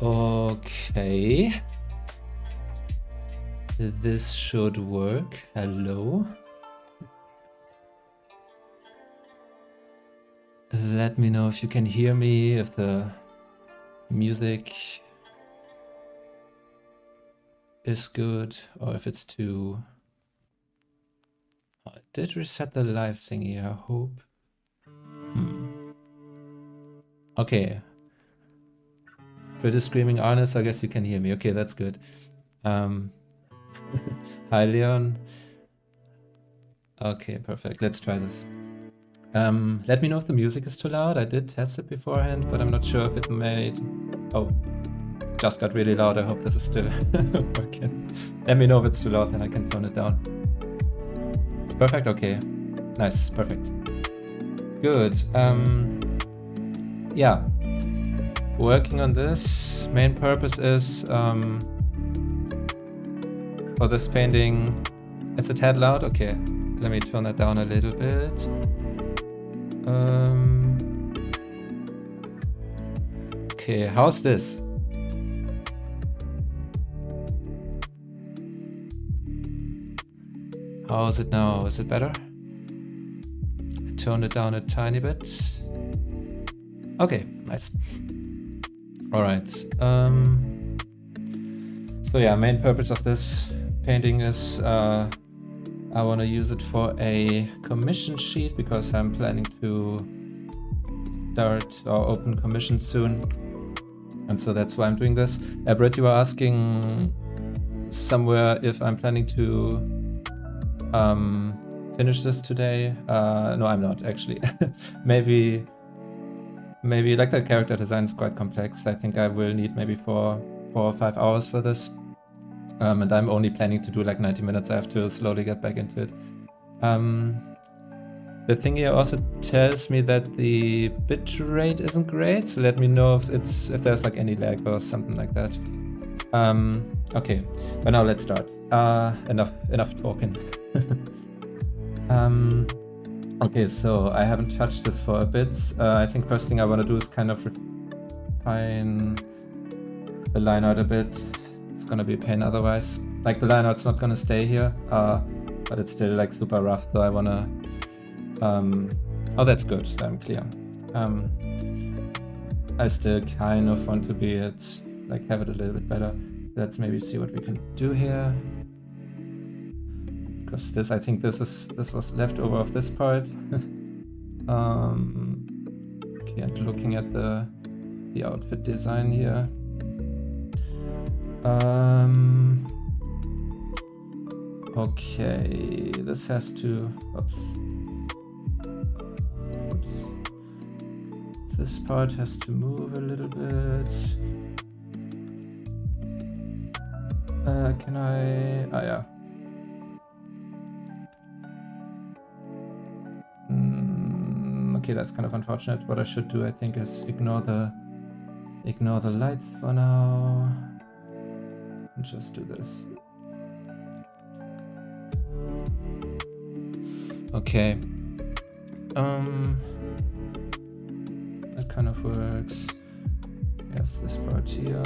Okay. This should work. Hello. Let me know if you can hear me, if the music is good, or if it's too... Oh, I did reset the live thingy, I hope. Okay. Pretty screaming honest, I guess you can hear me. Okay, that's good. Hi, Leon. Okay, perfect. Let's try this. Let me know if the music is too loud. I did test it beforehand, but I'm not sure if it made... Oh, just got really loud. I hope this is still working. Let me know if it's too loud, then I can tone it down. It's perfect? Okay. Nice, perfect. Good. Yeah. Working on this. Main purpose is for this painting... It's a tad loud? Okay. Let me turn that down a little bit. Okay, how's this? How is it now? Is it better? I turned it down a tiny bit. Okay, nice. All right. So yeah, main purpose of this painting is I want to use it for a commission sheet because I'm planning to start or open commissions soon. And so that's why I'm doing this. Brett, you were asking somewhere if I'm planning to finish this today. No, I'm not actually. maybe like the character design is quite complex. I think I will need maybe 4 or 5 hours for this. And I'm only planning to do like 90 minutes. I have to slowly get back into it. The thing here also tells me that the bitrate isn't great, so let me know if there's like any lag or something like that. Okay, but now let's start. Enough talking. Okay, so I haven't touched this for a bit. I think first thing I want to do is kind of refine the line art a bit. It's gonna be a pain otherwise. Like the line art's not gonna stay here, but it's still like super rough, so I wanna... oh, that's good, I'm clear. I still kind of want to be it, like have it a little bit better. Let's maybe see what we can do here. Because this, I think this was leftover of this part. Okay, and looking at the outfit design here. Okay, this has to... Oops. This part has to move a little bit. Can I... Ah, yeah. Okay, that's kind of unfortunate. What I should do, I think, is ignore the lights for now. And just do this. Okay. That kind of works. We have this part here.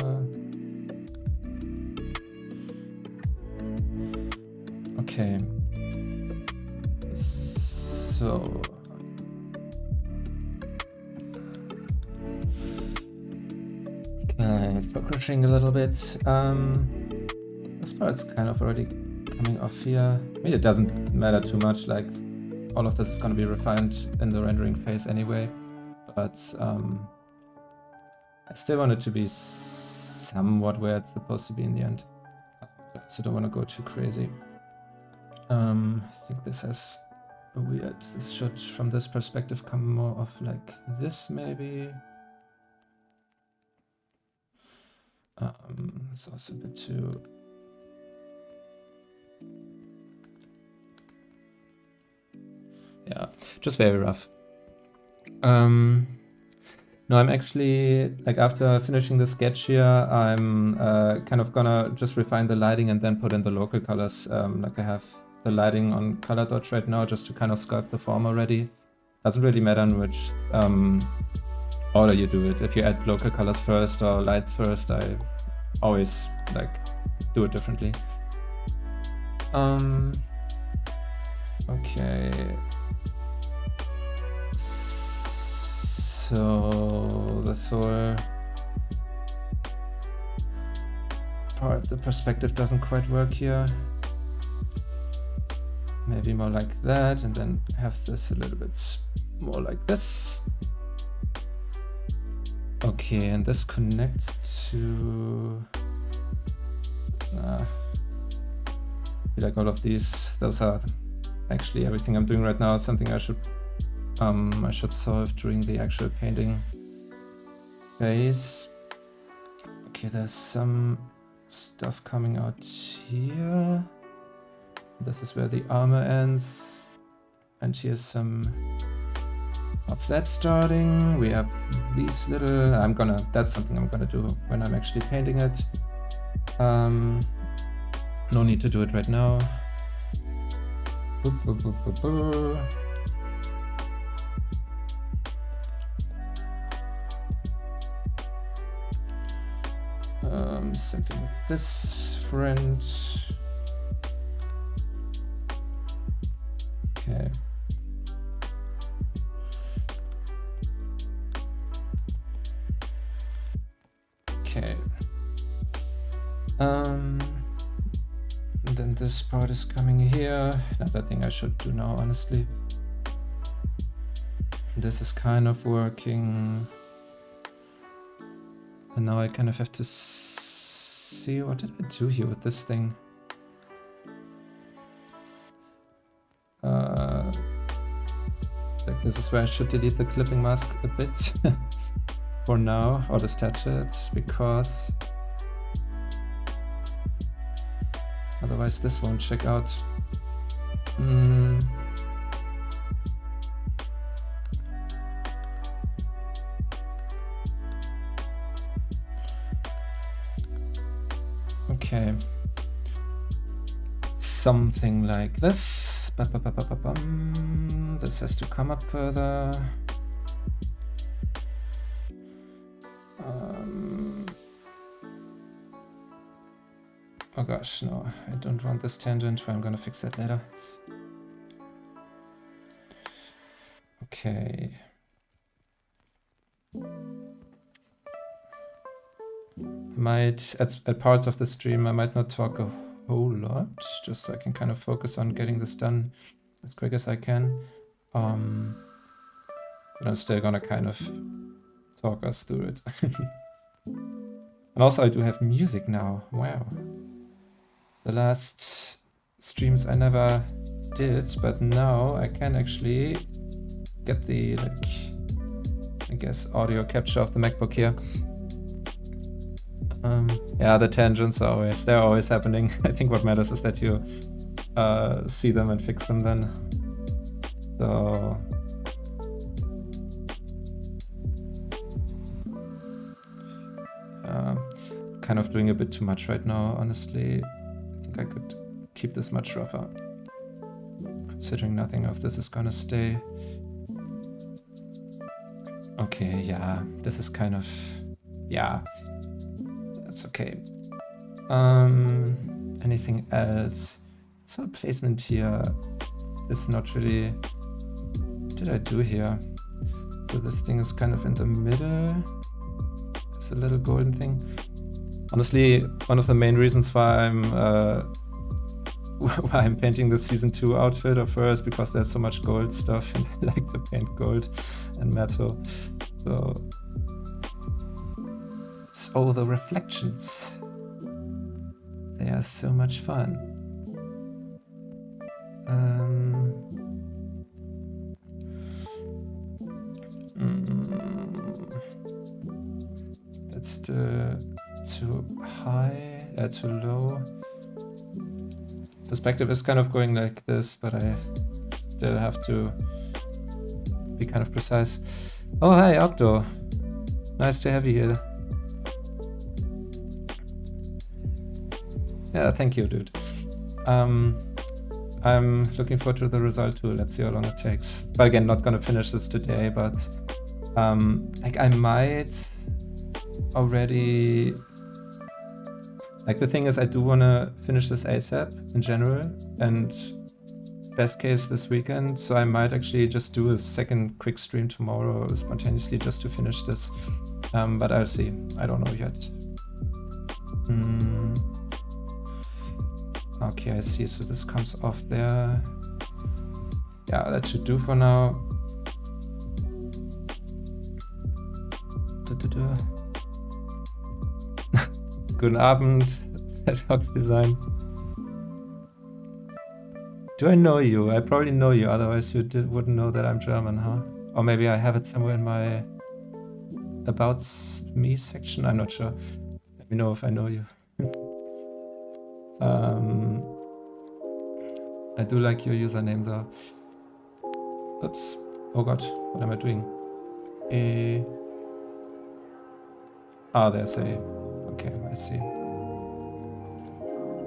Okay. So... focusing a little bit. This part's kind of already coming off here. I mean, it doesn't matter too much, like all of this is going to be refined in the rendering phase anyway, but I still want it to be somewhat where it's supposed to be in the end. I also don't want to go too crazy. I think this has a weird... This should, from this perspective, come more of like this maybe. It's also a bit too... Yeah, just very rough. No, I'm actually, like after finishing the sketch here, I'm kind of gonna just refine the lighting and then put in the local colors. Like I have the lighting on color dodge right now just to kind of sculpt the form already. Doesn't really matter in which order you do it. If you add local colors first or lights first, I always like do it differently. Okay. So the whole part, the perspective doesn't quite work here. Maybe more like that, and then have this a little bit more like this. Okay, and this connects to like all of these. Those are actually everything I'm doing right now is something I should solve during the actual painting phase. Okay, there's some stuff coming out here. This is where the armor ends, and here's some of that starting. We have these little, that's something I'm gonna do when I'm actually painting it. No need to do it right now. Same thing with this friend. Okay. Okay. Then this part is coming here. Another thing I should do now, honestly. This is kind of working. And now I kind of have to see, what did I do here with this thing? Like this is where I should delete the clipping mask a bit for now, or detach it, because otherwise this won't check out. Okay, something like this. This has to come up further. Oh gosh, no, I don't want this tangent, but I'm gonna fix that later. Okay. At parts of the stream, I might not talk a whole lot, just so I can kind of focus on getting this done as quick as I can. But I'm still gonna kind of talk us through it. And also I do have music now, wow. The last streams I never did, but now I can actually get the, like, I guess, audio capture of the MacBook here. Yeah, the tangents they're always happening. I think what matters is that you see them and fix them then. So kind of doing a bit too much right now, honestly. I think I could keep this much rougher, considering nothing of this is gonna stay. Okay, yeah, this is kind of, yeah, that's okay. Anything else? So placement here is not really, what did I do here? So this thing is kind of in the middle. It's a little golden thing. Honestly, one of the main reasons why I'm painting the season 2 outfit of her is because there's so much gold stuff and I like to paint gold and metal. So the reflections, they are so much fun. That's too high, too low. Perspective is kind of going like this, but I still have to be kind of precise. Oh, hi, Octo. Nice to have you here. Yeah, thank you, dude. I'm looking forward to the result too. Let's see how long it takes. But again, not gonna finish this today, but Like I might already, like the thing is I do want to finish this ASAP in general, and best case this weekend, so I might actually just do a second quick stream tomorrow spontaneously just to finish this, but I'll see. I don't know yet. Okay, I see, so this comes off there. Yeah, that should do for now. Guten Abend, Fox Design. Do I know you? I probably know you, otherwise you wouldn't know that I'm German, huh? Or maybe I have it somewhere in my About Me section, I'm not sure. Let me know if I know you. I do like your username though. Oops. Oh god, what am I doing? Ah, there's a... Okay, I see.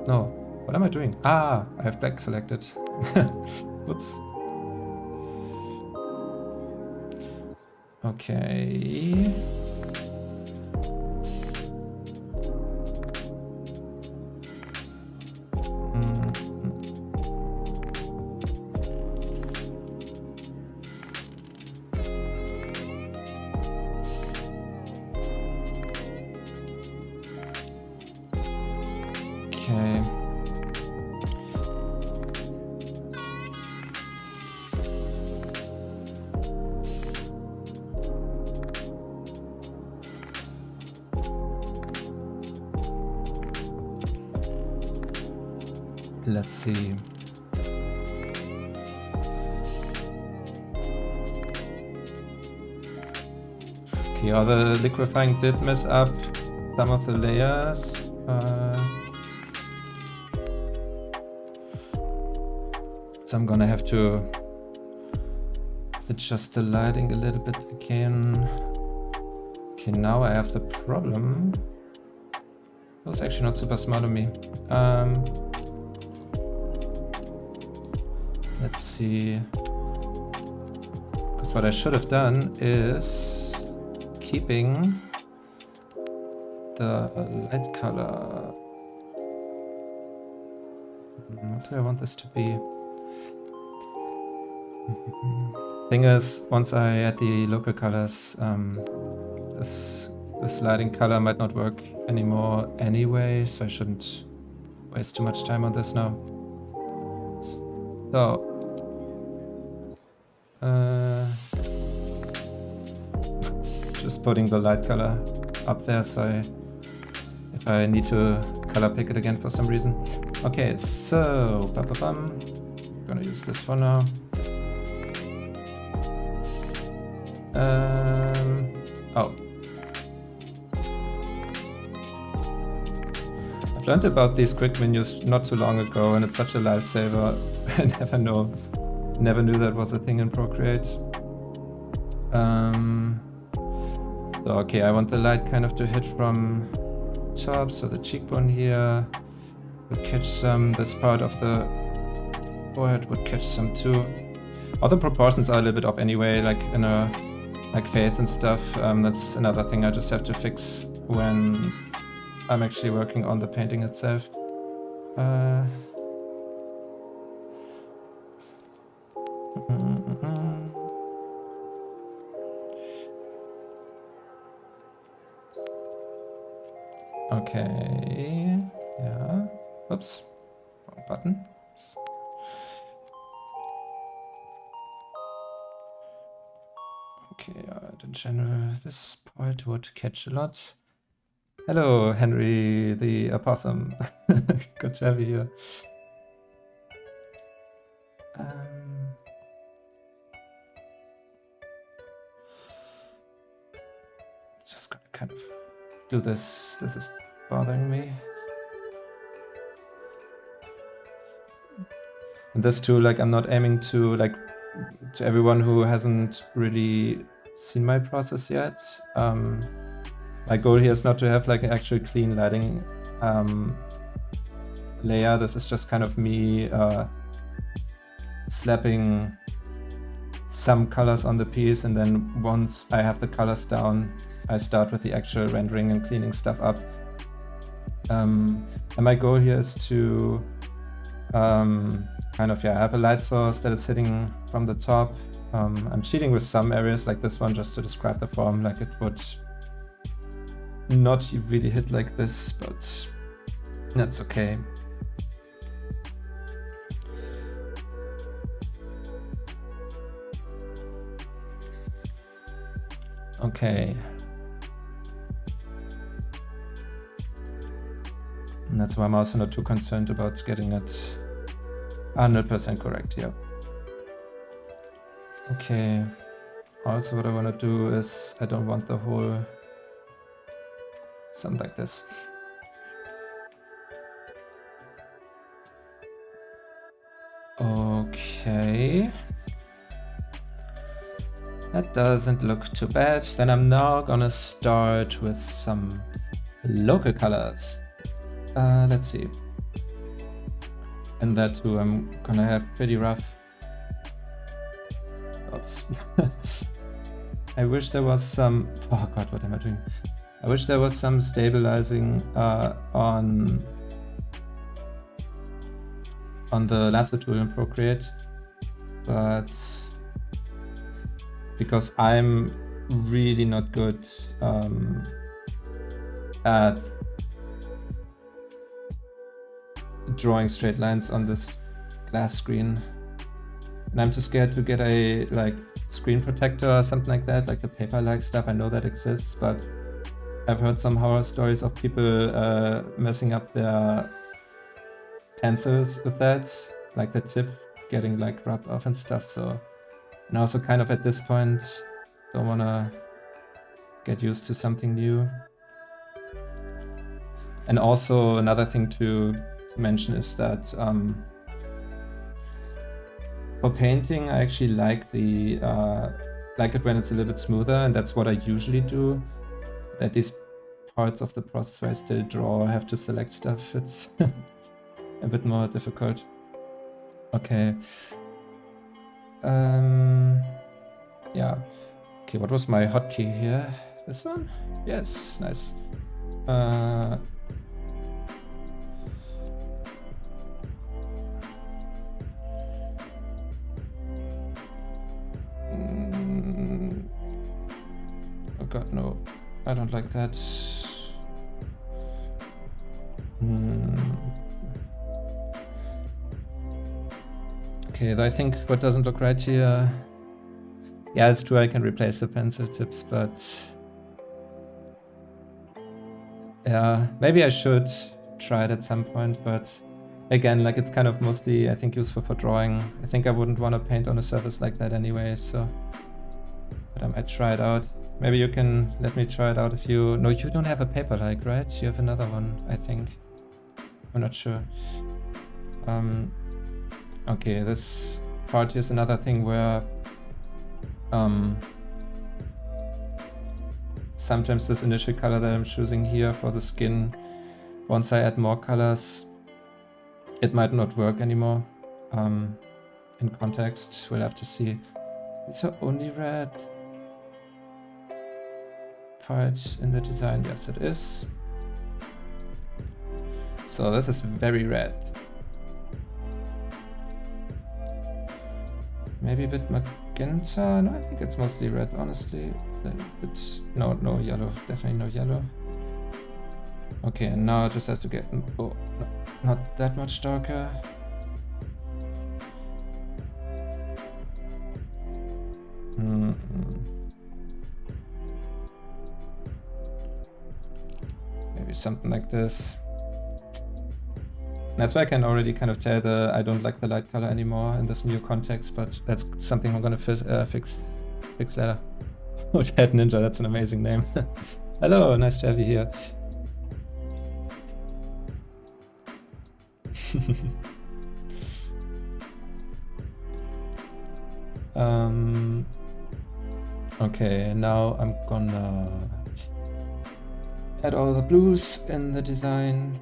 No, what am I doing? Ah, I have black selected. Whoops. Okay. Let's see. Okay, all the liquefying did mess up some of the layers. So I'm gonna have to adjust the lighting a little bit again. Okay, now I have the problem. That was actually not super smart of me. Let's see. Because what I should have done is keeping the light color. What do I want this to be? Thing is, once I add the local colors, this lighting color might not work anymore anyway, so I shouldn't waste too much time on this now. So, just putting the light color up there, so if I need to color pick it again for some reason. Okay, so, I'm gonna use this for now. Oh. I've learned about these quick menus not too long ago, and it's such a lifesaver. I never knew that was a thing in Procreate. So okay, I want the light kind of to hit from top, so the cheekbone here would catch some. This part of the forehead would catch some too. All the proportions are a little bit off anyway, like in a face and stuff. That's another thing I just have to fix when I'm actually working on the painting itself. Okay, yeah, oops, wrong button. Okay, in general, this part would catch a lot. Hello, Henry the opossum. Good to have you here. Just gonna kind of do this. This is bothering me. And this too, like, I'm not aiming to, like, to everyone who hasn't really seen my process yet. My goal here is not to have like an actual clean lighting layer. This is just kind of me slapping some colors on the piece, and then once I have the colors down, I start with the actual rendering and cleaning stuff up. And my goal here is to kind of have a light source that is sitting from the top. I'm cheating with some areas like this one just to describe the form, like it would not really hit like this, but that's okay. Okay. And that's why I'm also not too concerned about getting it 100% correct here. Okay. Also what I want to do is I don't want the whole something like this. Okay. That doesn't look too bad. Then I'm now gonna start with some local colors. Let's see. And that too, I'm gonna have pretty rough. Oops. I wish there was some. Oh god, what am I doing? I wish there was some stabilizing on the lasso tool in Procreate, but because I'm really not good at drawing straight lines on this glass screen, and I'm too scared to get a like screen protector or something like that, like the paper-like stuff. I know that exists, but I've heard some horror stories of people messing up their pencils with that, like the tip getting like rubbed off and stuff. So, and also kind of at this point don't want to get used to something new. And also another thing to mention is that for painting I actually like the like it when it's a little bit smoother, and that's what I usually do. At these parts of the process where I still draw, I have to select stuff, it's a bit more difficult. Okay. Yeah. Okay, what was my hotkey here? This one? Yes, nice. Oh god, no. I don't like that. Okay, I think what doesn't look right here. Yeah, it's true, I can replace the pencil tips, but yeah, maybe I should try it at some point, but again, like it's kind of mostly, I think, useful for drawing. I think I wouldn't want to paint on a surface like that anyway, so, but I might try it out. Maybe you can let me try it out if you... No, you don't have a paper-like, right? You have another one, I think. I'm not sure. Okay, this part here is another thing where sometimes this initial color that I'm choosing here for the skin, once I add more colors, it might not work anymore in context. We'll have to see. These are only red parts in the design. Yes, it is. So this is very red. Maybe a bit magenta. No, I think it's mostly red, honestly. It's no yellow. Definitely no yellow. Okay, and now it just has to get not that much darker. Maybe something like this. That's why I can already kind of tell I don't like the light color anymore in this new context, but that's something I'm gonna fix later. Oh, Dead Ninja, that's an amazing name. Hello, nice to have you here. Okay, now I'm gonna add all the blues in the design.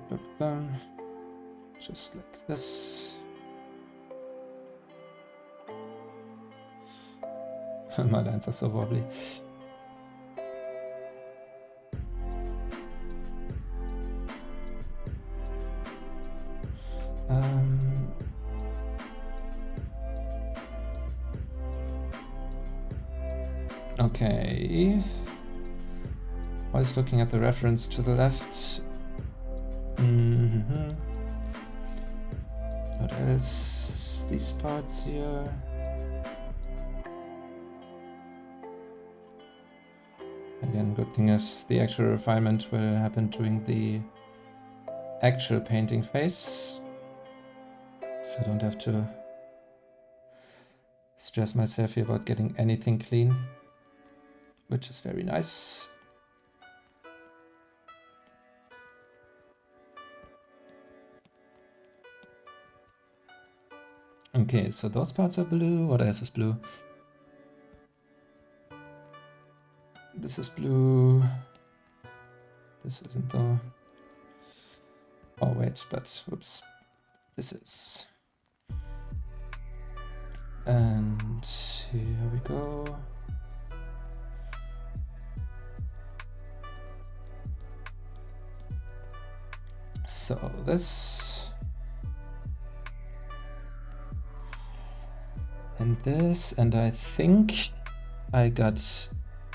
Just like this. My lines are so wobbly. Okay. Always looking at the reference to the left. What else? These parts here. Again, good thing is the actual refinement will happen during the actual painting phase. So I don't have to stress myself here about getting anything clean, which is very nice. Okay, so those parts are blue. What else is blue? This is blue. This isn't though. Oh wait, but whoops. This is. And here we go. So this and this, and I think I got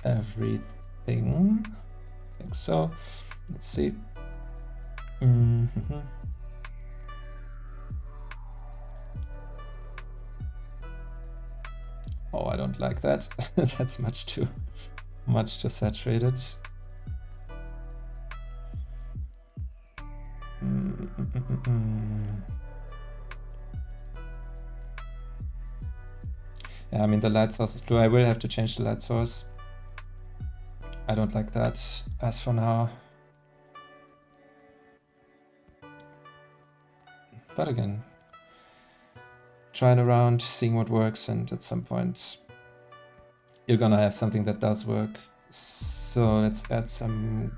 everything. I think so. Let's see. Oh, I don't like that. That's much too saturated. Yeah, I mean the light source is blue. I will have to change the light source. I don't like that as for now. But again, trying around, seeing what works, and at some point you're gonna have something that does work. So let's add some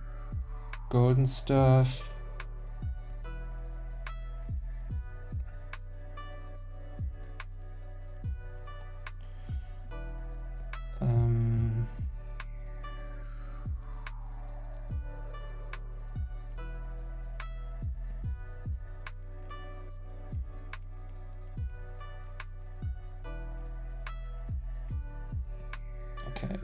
golden stuff. Okay.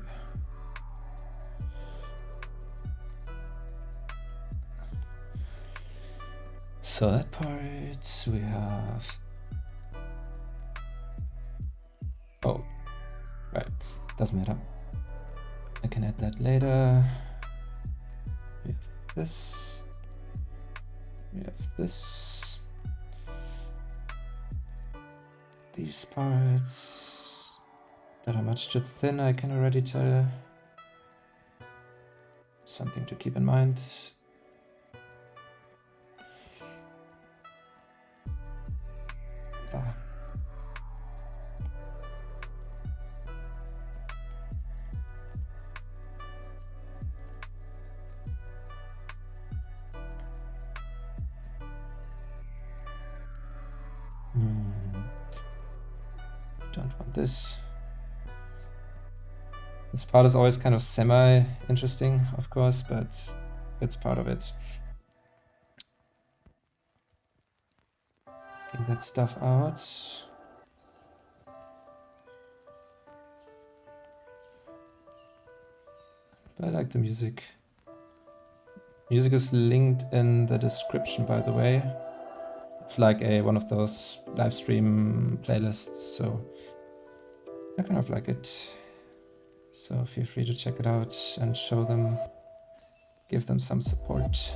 So that part we have. Oh, right. Doesn't matter. I can add that later. We have this. We have this. These parts that are much too thin, I can already tell. Something to keep in mind. Don't want this. This part is always kind of semi-interesting, of course, but it's part of it. Let's get that stuff out. But I like the music. Music is linked in the description, by the way. It's like one of those live stream playlists, so I kind of like it. So feel free to check it out and show them, give them some support.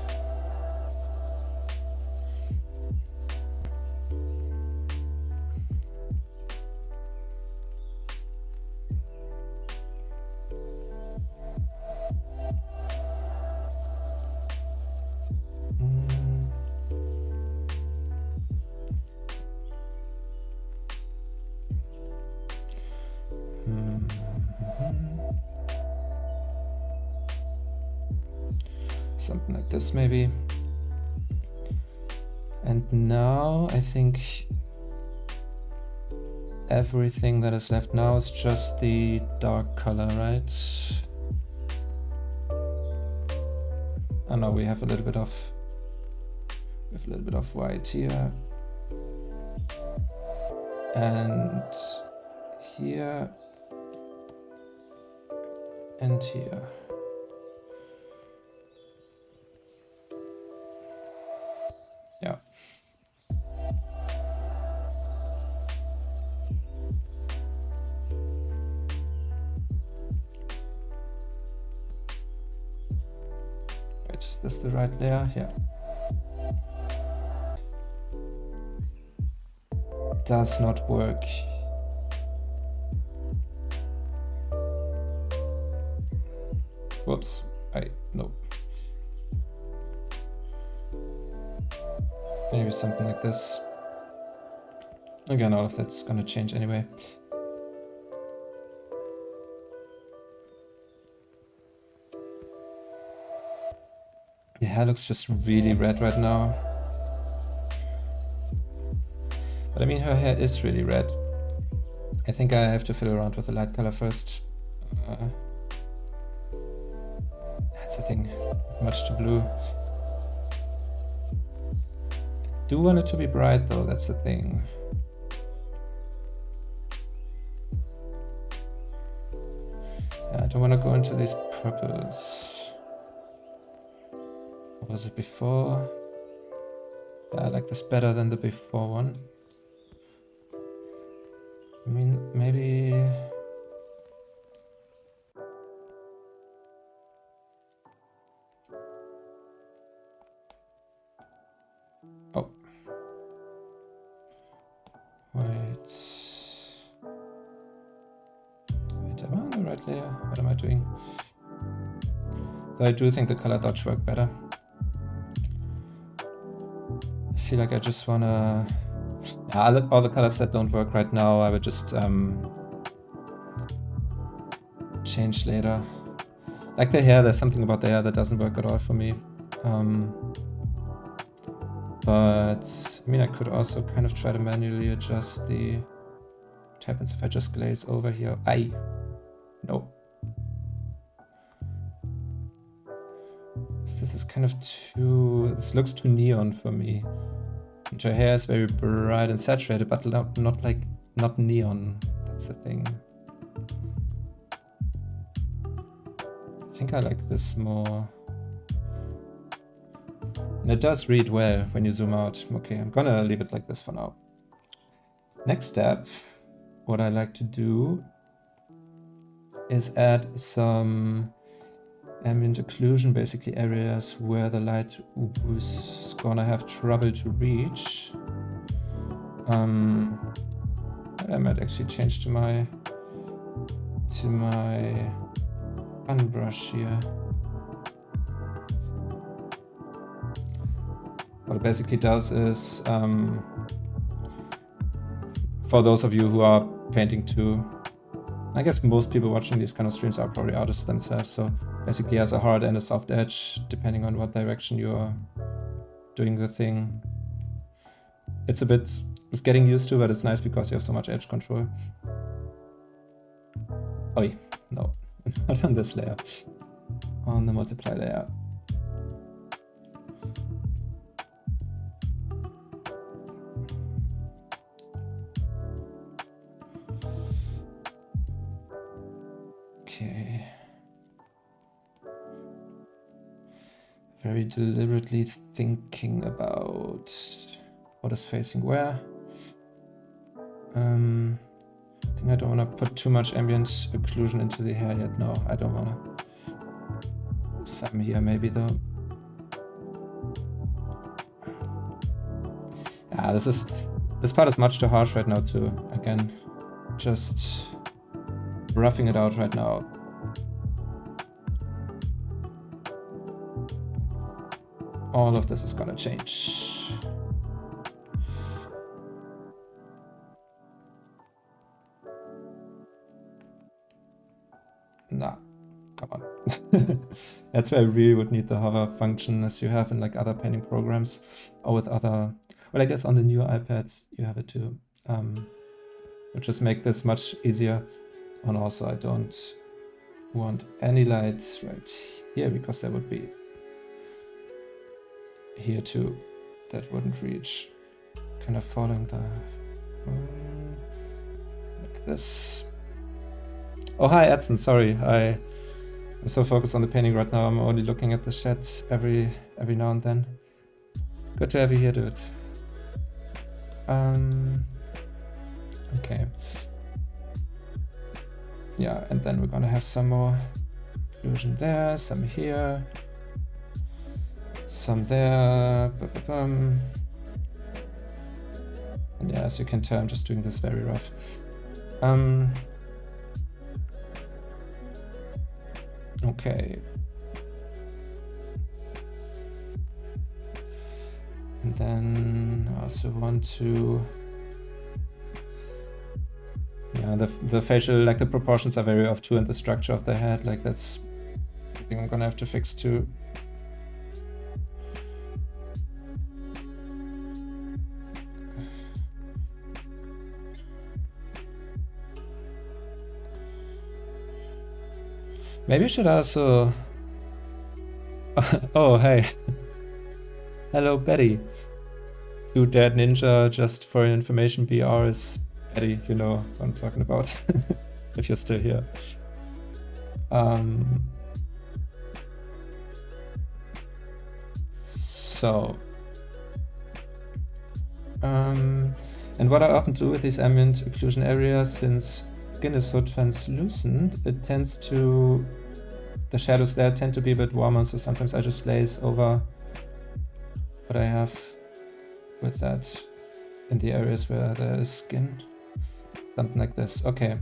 Something like this maybe. And now I think everything that is left now is just the dark color, right? Oh no, we have a little bit of white here. And here and here. Yeah. Wait, is this the right layer? Yeah. Does not work. Whoops. No. Maybe something like this. Again, all of that's gonna change anyway. The hair looks just really red right now. But I mean, her hair is really red. I think I have to fiddle around with the light color first. That's the thing, much too blue. I do want it to be bright though, that's the thing. Yeah, I don't want to go into these purples. What was it before? Yeah, I like this better than the before one. I mean, maybe... Oh. Wait, am I on the right layer? What am I doing? Though I do think the color dodge worked better. I feel like I just wanna... Yeah, all the colors that don't work right now, I would just change later. Like the hair, there's something about the hair that doesn't work at all for me. But I mean, I could also kind of try to manually adjust the... What happens if I just glaze over here? No. This is kind of too... This looks too neon for me. And her hair is very bright and saturated, but not neon. That's the thing. I think I like this more. And it does read well when you zoom out. Okay, I'm gonna leave it like this for now. Next step, what I like to do is add some ambient occlusion, basically areas where the light is gonna have trouble to reach. I might actually change to my gun brush here. What it basically does is, for those of you who are painting too, I guess most people watching these kind of streams are probably artists themselves, so basically has a hard and a soft edge, depending on what direction you're doing the thing. It's a bit of getting used to, but it's nice because you have so much edge control. Oi, no, not on this layer, on the multiply layer. Okay. Very deliberately thinking about what is facing where. I think I don't want to put too much ambient occlusion into the hair yet. No, I don't want to. Some here maybe though. Yeah, this part is much too harsh right now too. Again, just roughing it out right now. All of this is gonna change. Nah, come on. That's where I really would need the hover function as you have in like other painting programs or with other, well, I guess on the newer iPads you have it too. Which just make this much easier. And also I don't want any lights right here because there would be here too. That wouldn't reach. Kind of following the like this. Oh hi Edson, sorry. I'm so focused on the painting right now. I'm only looking at the chat every now and then. Good to have you here, dude. Okay. Yeah, and then we're gonna have some more occlusion there, some here, some there. And yeah, as you can tell, I'm just doing this very rough. Okay. And then I also want to, yeah, the facial, like the proportions are very off too, and the structure of the head, like that's something I'm gonna have to fix too. Maybe I should also, oh hey. Hello, Betty. To Dead Ninja, just for your information, BR is Betty, you know what I'm talking about, if you're still here. And what I often do with these ambient occlusion areas, since skin is so translucent, it tends to, the shadows there tend to be a bit warmer, so sometimes I just glaze over what I have with that in the areas where there is skin. Something like this. Okay.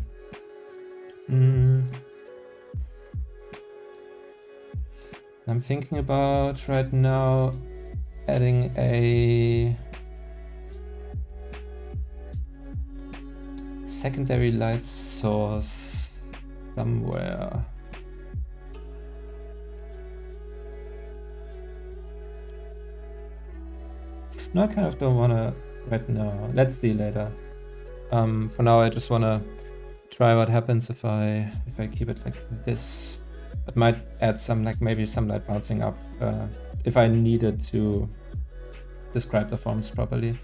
I'm thinking about right now adding a secondary light source somewhere. No, I kind of don't want to right now. Let's see later. For now, I just want to try what happens if I keep it like this. It might add some, like maybe some light bouncing up if I needed to describe the forms properly.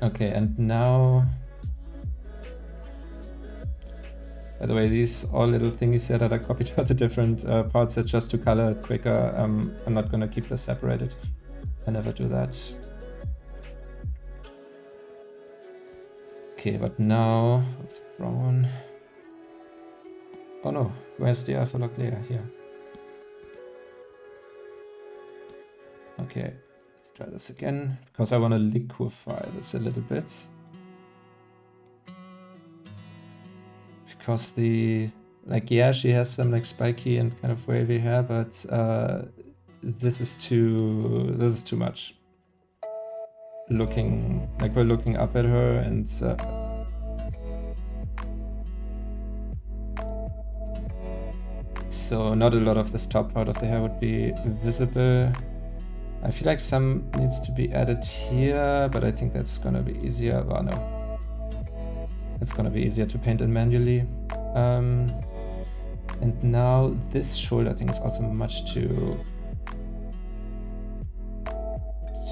Okay, and now, by the way, these all little thingies here that I copied for the different parts, that's just to color it quicker. I'm not gonna keep this separated. I never do that. Okay, but now, what's wrong one? Oh no, where's the alpha log layer? Here. Okay, let's try this again, because I want to liquefy this a little bit. Because the, like, yeah, she has some like spiky and kind of wavy hair, but this is too much. Looking, like we're looking up at her, and so not a lot of this top part of the hair would be visible. I feel like some needs to be added here, but I think that's gonna be easier. Well, no, it's gonna be easier to paint in manually. And now this shoulder thing is also much too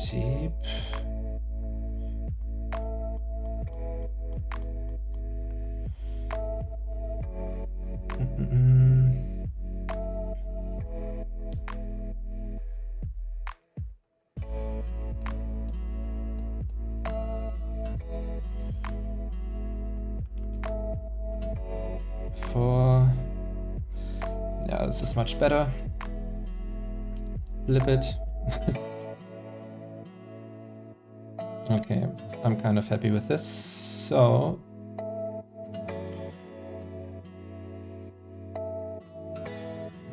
deep. Yeah, this is much better. Flip it. Okay, I'm kind of happy with this. So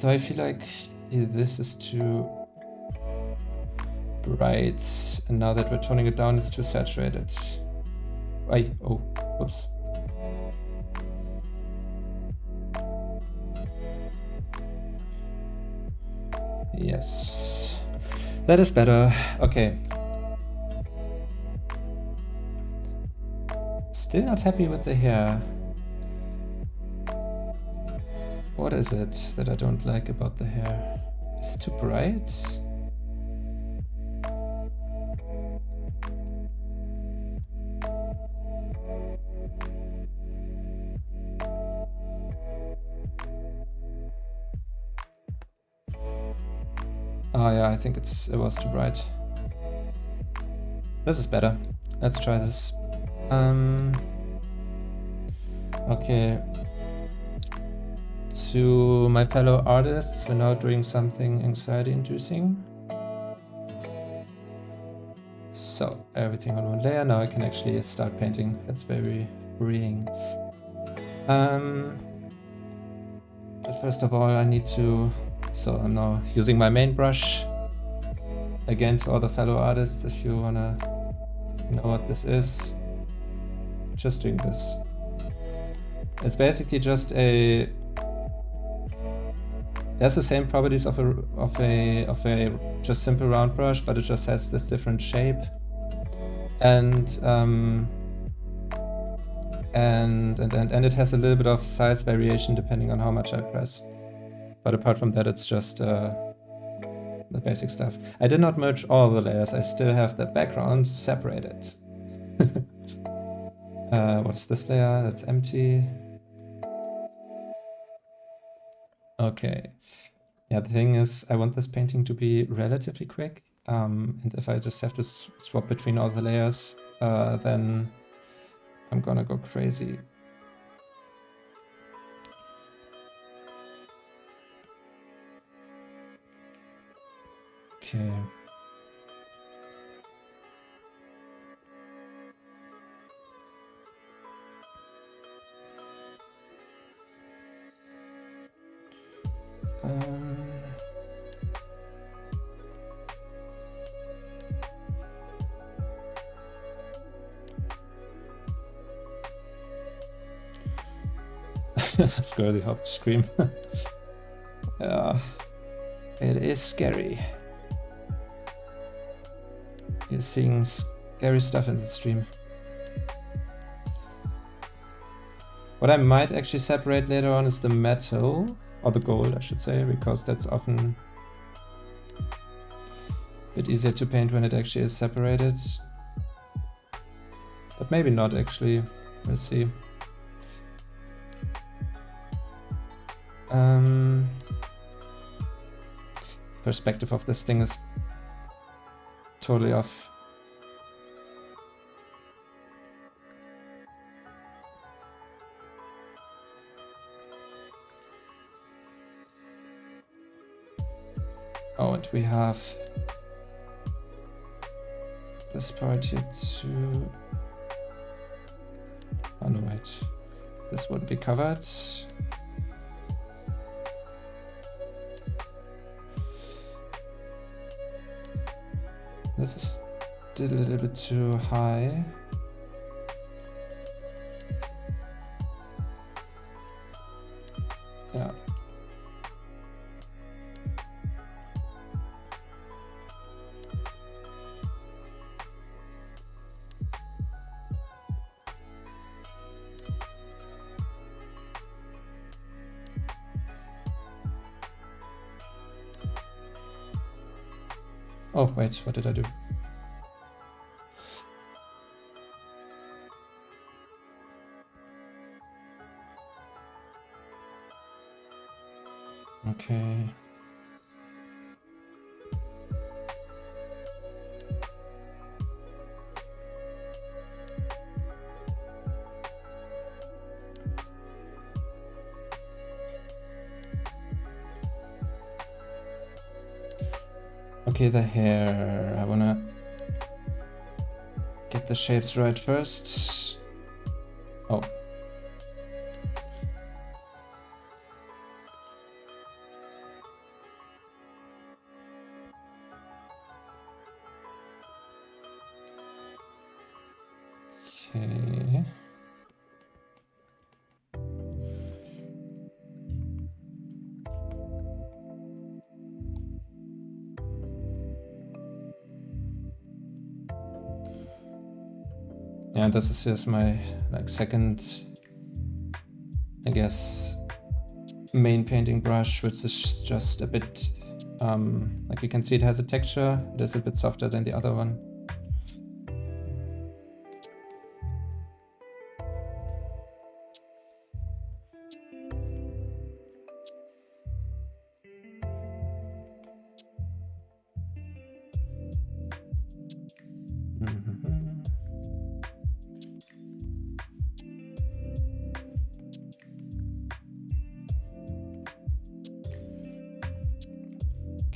I feel like this is too bright, and now that we're toning it down, it's too saturated. Oh, whoops. Yes, that is better. Okay. Still not happy with the hair. What is it that I don't like about the hair? Is it too bright? Oh yeah, I think it was too bright. This is better. Let's try this. Okay. To my fellow artists, we're now doing something anxiety-inducing. So, everything on one layer. Now I can actually start painting. That's very freeing. But first of all, I need to... So I'm now using my main brush. Again, to all the fellow artists, if you wanna know what this is, just doing this. It's basically just a... It has the same properties of a just simple round brush, but it just has this different shape. And it has a little bit of size variation depending on how much I press. But apart from that, it's just the basic stuff. I did not merge all the layers. I still have the background separated. What's this layer? That's empty. Okay. Yeah, the thing is, I want this painting to be relatively quick. And if I just have to swap between all the layers, then I'm gonna go crazy. Okay. Scroll the hop scream. Yeah, it is scary. You're seeing scary stuff in the stream. What I might actually separate later on is the metal, or the gold I should say, because that's often a bit easier to paint when it actually is separated. But maybe not actually, we'll see. Perspective of this thing is totally off. Oh, and we have this part here too. Oh no, wait. This wouldn't be covered. This is still a little bit too high. Yeah. Oh, wait, what did I do? Okay. Okay, the hair. I wanna get the shapes right first. Oh. Okay. Yeah, this is just my like second, I guess, main painting brush, which is just a bit, like you can see it has a texture. It is a bit softer than the other one.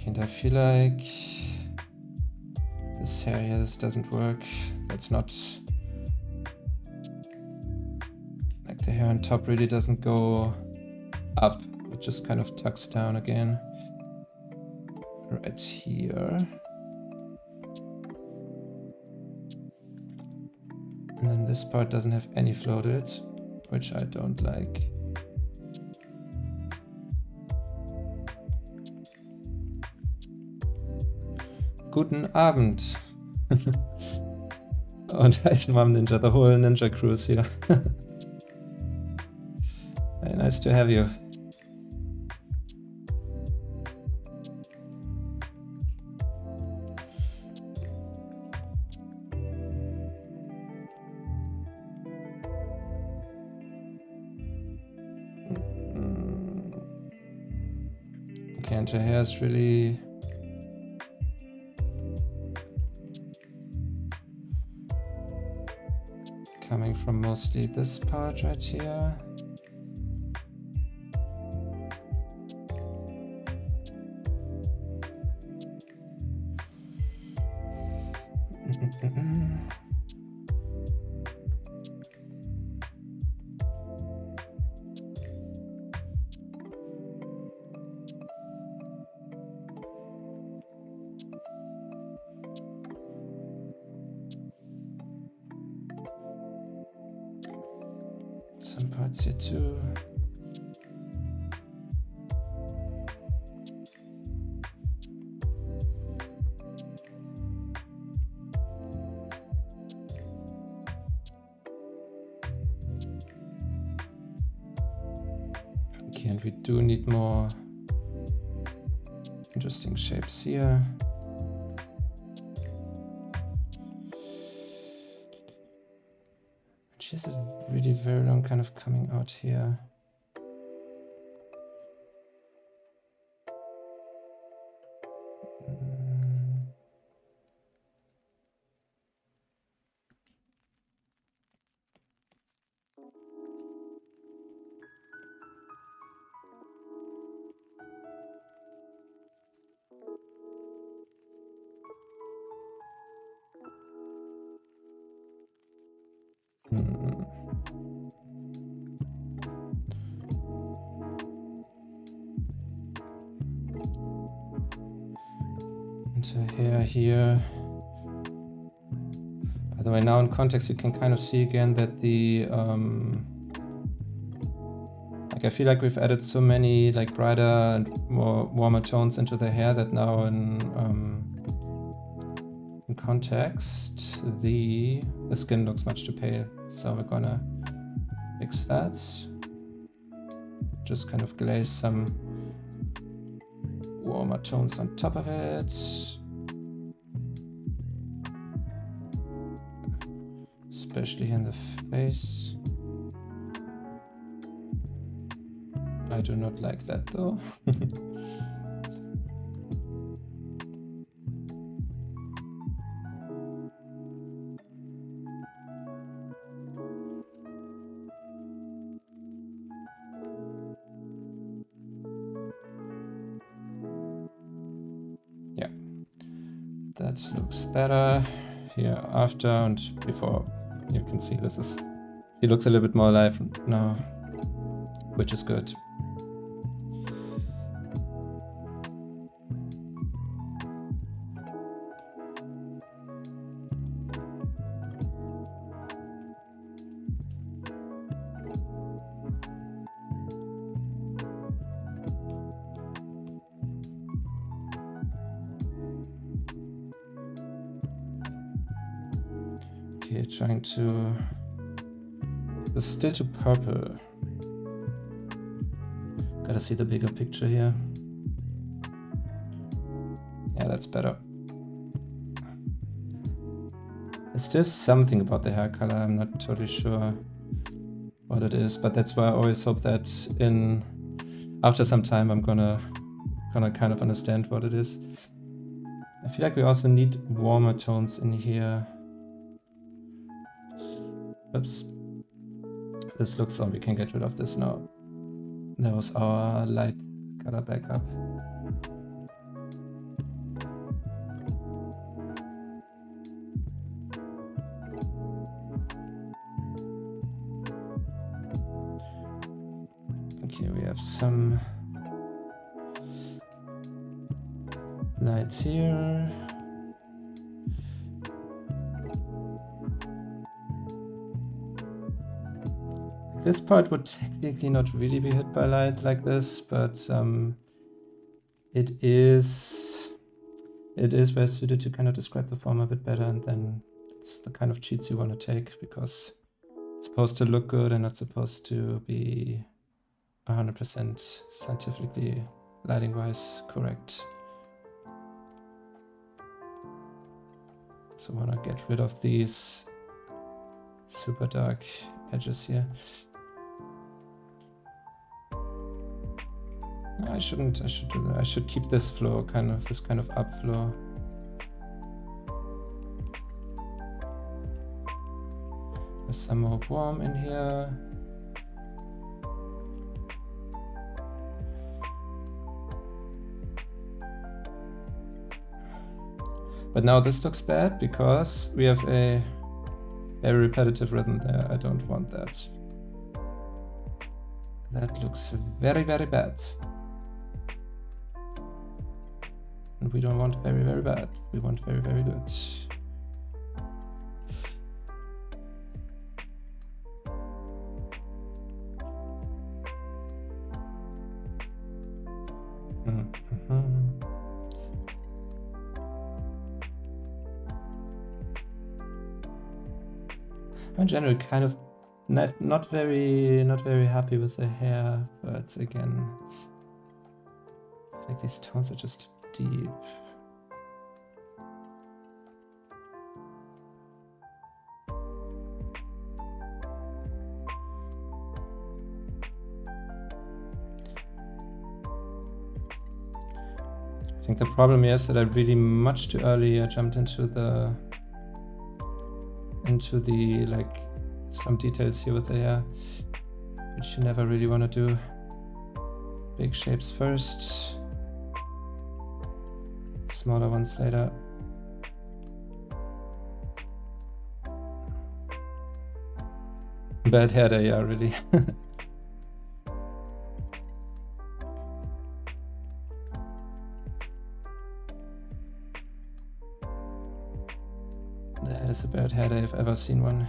And I feel like this area, this doesn't work. That's not, like the hair on top really doesn't go up. It just kind of tucks down again. Right here. And then this part doesn't have any flow to it, which I don't like. Guten Abend. Und Ice Mom Ninja, the whole Ninja crew is here. Very nice to have you. Okay, and her hair is really coming from mostly this part right here. Some parts here too. Okay, and we do need more interesting shapes here. She has a really very long kind of coming out here. Into hair here. By the way, now in context, you can kind of see again that the like I feel like we've added so many like brighter and more warmer tones into the hair that now in context the skin looks much too pale. So we're gonna fix that. Just kind of glaze some warmer tones on top of it. Especially in the face. I do not like that though. Yeah, that looks better here after and before. You can see this is, he looks a little bit more alive now, which is good. Okay, trying to... This is still too purple. Gotta see the bigger picture here. Yeah, that's better. There's still something about the hair color, I'm not totally sure what it is, but that's why I always hope that after some time I'm gonna kind of understand what it is. I feel like we also need warmer tones in here. Oops. This looks on, we can get rid of this now. That was our light color backup. Okay, we have some lights here. This part would technically not really be hit by light like this, but it is well suited to kind of describe the form a bit better, and then it's the kind of cheats you want to take because it's supposed to look good and not supposed to be 100% scientifically lighting-wise correct. So I want to get rid of these super dark edges here. No, I should do that. I should keep this flow, this kind of upflow. There's some more warm in here. But now this looks bad because we have a very repetitive rhythm there. I don't want that. That looks very, very bad. And we don't want very, very bad. We want very, very good. I'm in general kind of not very happy with the hair, but again, I feel like these tones are just deep. I think the problem is that I really much too early jumped into the like some details here with the hair, which you never really want to do. Big shapes first, smaller ones later. Bad hair day, yeah, really. That is a bad hair day if I've ever seen one.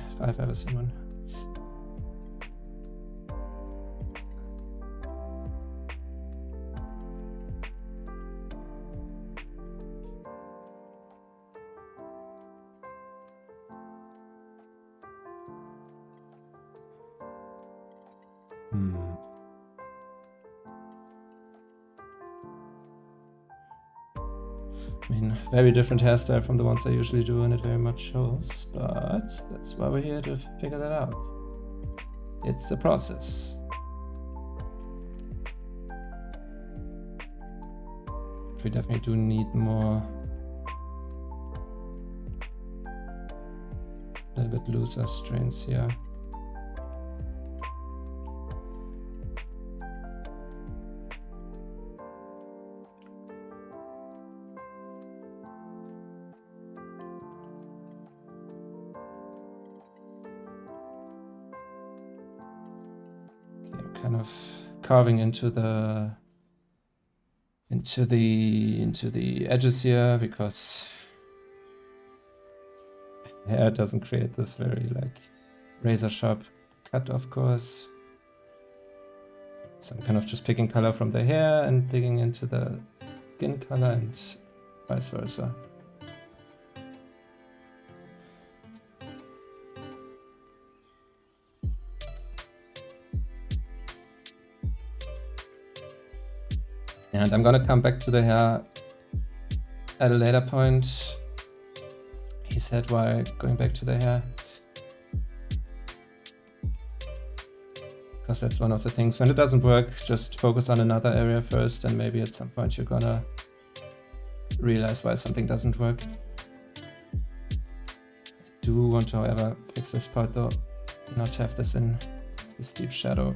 I mean, very different hairstyle from the ones I usually do, and it very much shows, but that's why we're here, to figure that out. It's a process. We definitely do need more, a little bit looser strains here. Kind of carving into the edges here, because hair doesn't create this very like razor sharp cut, of course. So I'm kind of just picking color from the hair and digging into the skin color and vice versa. And I'm gonna come back to the hair at a later point. He said while going back to the hair. Because that's one of the things. When it doesn't work, just focus on another area first, and maybe at some point you're gonna realize why something doesn't work. I do want to, however, fix this part though. Not have this in this deep shadow.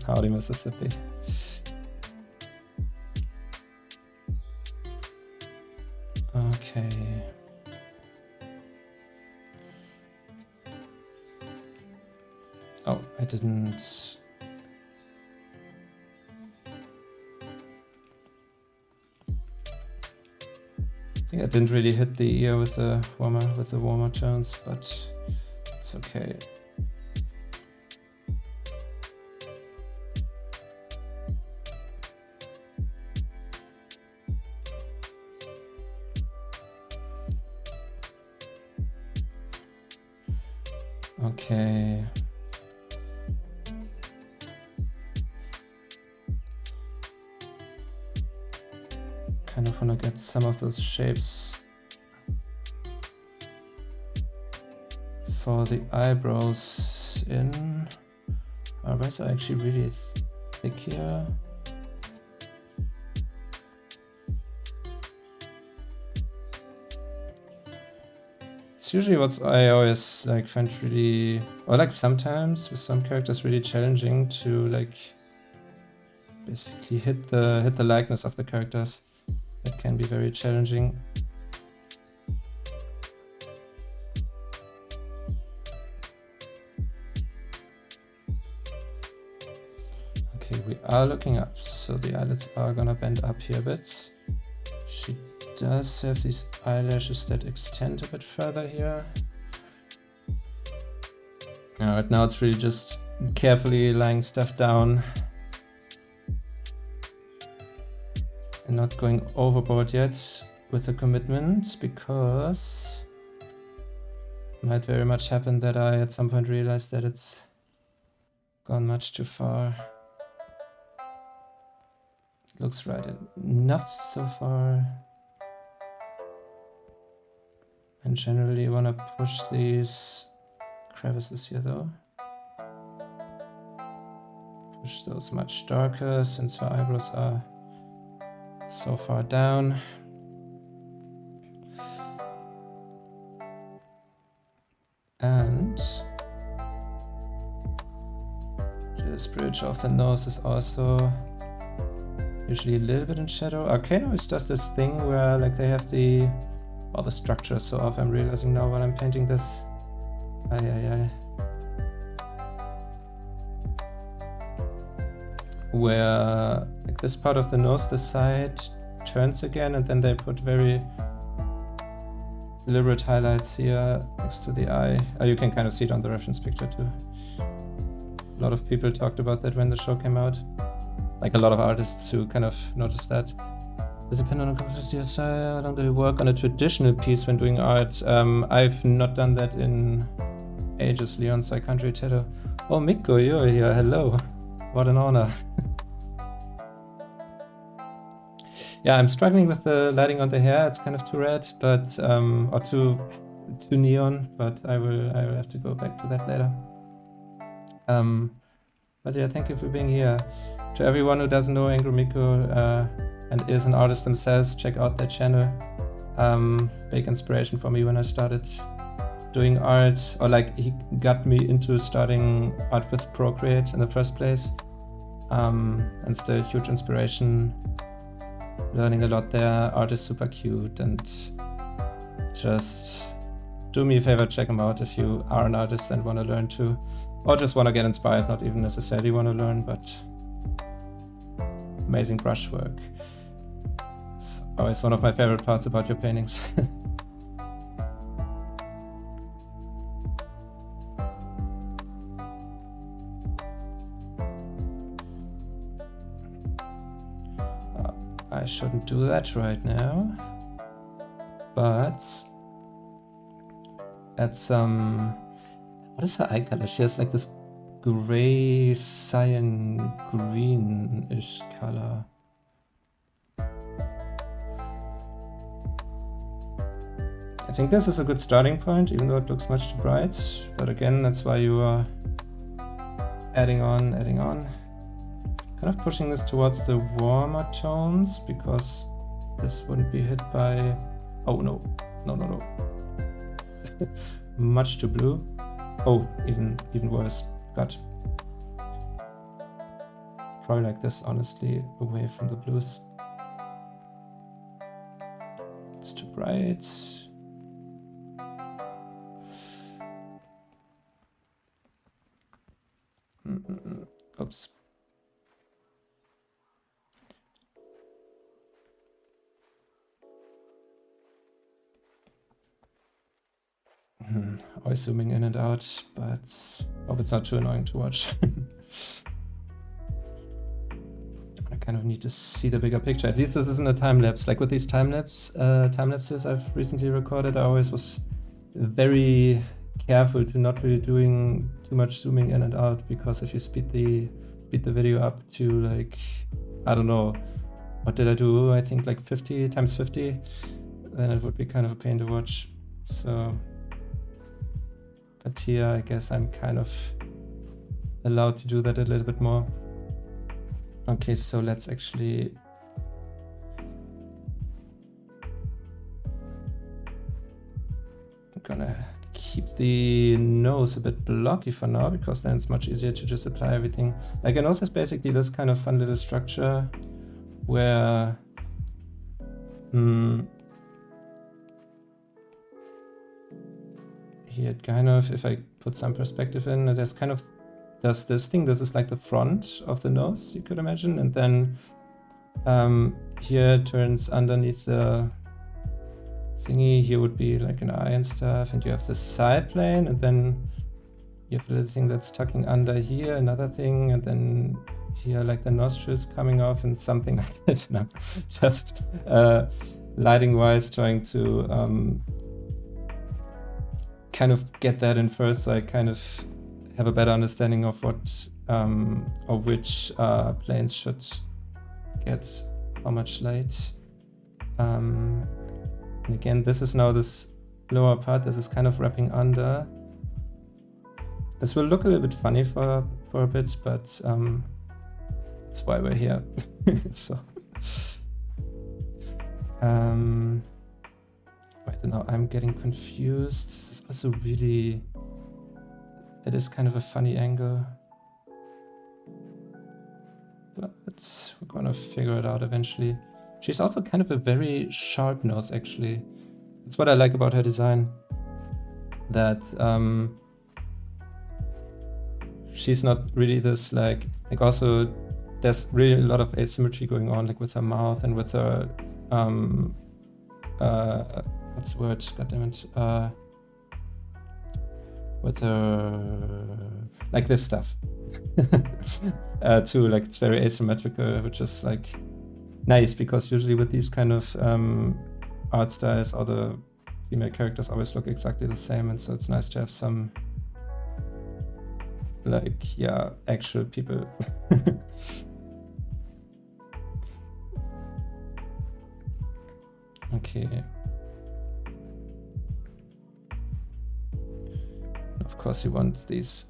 Howdy, Mississippi. Okay. Oh, I didn't. I think I didn't really hit the ear with the warmer tones, but it's okay. Okay. Kind of want to get some of those shapes for the eyebrows in. Our eyebrows are actually really thick here. It's usually what I always like find really, or like sometimes with some characters really challenging to like basically hit the likeness of the characters. That can be very challenging. Okay, we are looking up, so the eyelids are gonna bend up here a bit. She does have these eyelashes that extend a bit further here. Right now it's really just carefully laying stuff down and not going overboard yet with the commitments, because it might very much happen that I at some point realize that it's gone much too far. It looks right enough so far. And generally you want to push these crevices here though. Push those much darker since her eyebrows are so far down. And this bridge of the nose is also usually a little bit in shadow. Arcane always does this thing where like they have the structure is so off. I'm realizing now while I'm painting this. Where like this part of the nose, this side turns again, and then they put very deliberate highlights here next to the eye. Oh, you can kind of see it on the reference picture too. A lot of people talked about that when the show came out. Like a lot of artists who kind of noticed that. Does it depend on the composition style? How long do you work on a traditional piece when doing art? I've not done that in ages, Leon, so I can't really tell. Oh, Mikko, you're here. Hello. What an honor. Yeah, I'm struggling with the lighting on the hair. It's kind of too red, but or too neon. But I will have to go back to that later. But yeah, thank you for being here. To everyone who doesn't know Angry Mikko and is an artist themselves, check out their channel. Big inspiration for me when I started doing art, or like he got me into starting art with Procreate in the first place. And still huge inspiration. Learning a lot there. Art is super cute, and just do me a favor, check them out if you are an artist and want to learn too, or just want to get inspired, not even necessarily want to learn, but amazing brushwork. It's always one of my favorite parts about your paintings. I shouldn't do that right now, but add some, what is her eye color? She has like this gray cyan greenish color. I think this is a good starting point, even though it looks much too bright. But again, that's why you are adding on. Kind of pushing this towards the warmer tones, because this wouldn't be hit by, oh no. Much too blue. Oh, even worse. God. Probably like this, honestly, away from the blues. It's too bright. Oops. Always zooming in and out, but hope it's not too annoying to watch. I kind of need to see the bigger picture. At least this isn't a time lapse. Like with these time lapses I've recently recorded, I always was very careful to not really doing too much zooming in and out, because if you speed the video up to, like, I don't know, what did I do? I think like 50 times 50, then it would be kind of a pain to watch. So, but here I guess I'm kind of allowed to do that a little bit more. Okay, so let's actually I'm gonna keep the nose a bit blocky for now, because then it's much easier to just apply everything. Like, a nose is basically this kind of fun little structure where here it kind of, if I put some perspective in, it has kind of does this thing. This is like the front of the nose, you could imagine, and then here it turns underneath the thingy. Here would be like an eye and stuff, and you have the side plane, and then you have a little thing that's tucking under here, another thing, and then here like the nostrils coming off and something like this. And I'm just lighting wise trying to kind of get that in first, so I kind of have a better understanding of what or which planes should get how much light. And again, this is now this lower part. This is kind of wrapping under. This will look a little bit funny for a bit, but that's why we're here. So, right now I'm getting confused. This is also really, it is kind of a funny angle, but we're gonna figure it out eventually. She's also kind of a very sharp nose, actually. That's what I like about her design. That she's not really this like also there's really a lot of asymmetry going on, like with her mouth and with her what's the word? God damn it. With her like this stuff. Too, like it's very asymmetrical, which is like nice, because usually with these kind of art styles, all the female characters always look exactly the same, and so it's nice to have some like, yeah, actual people. Okay. Of course, you want these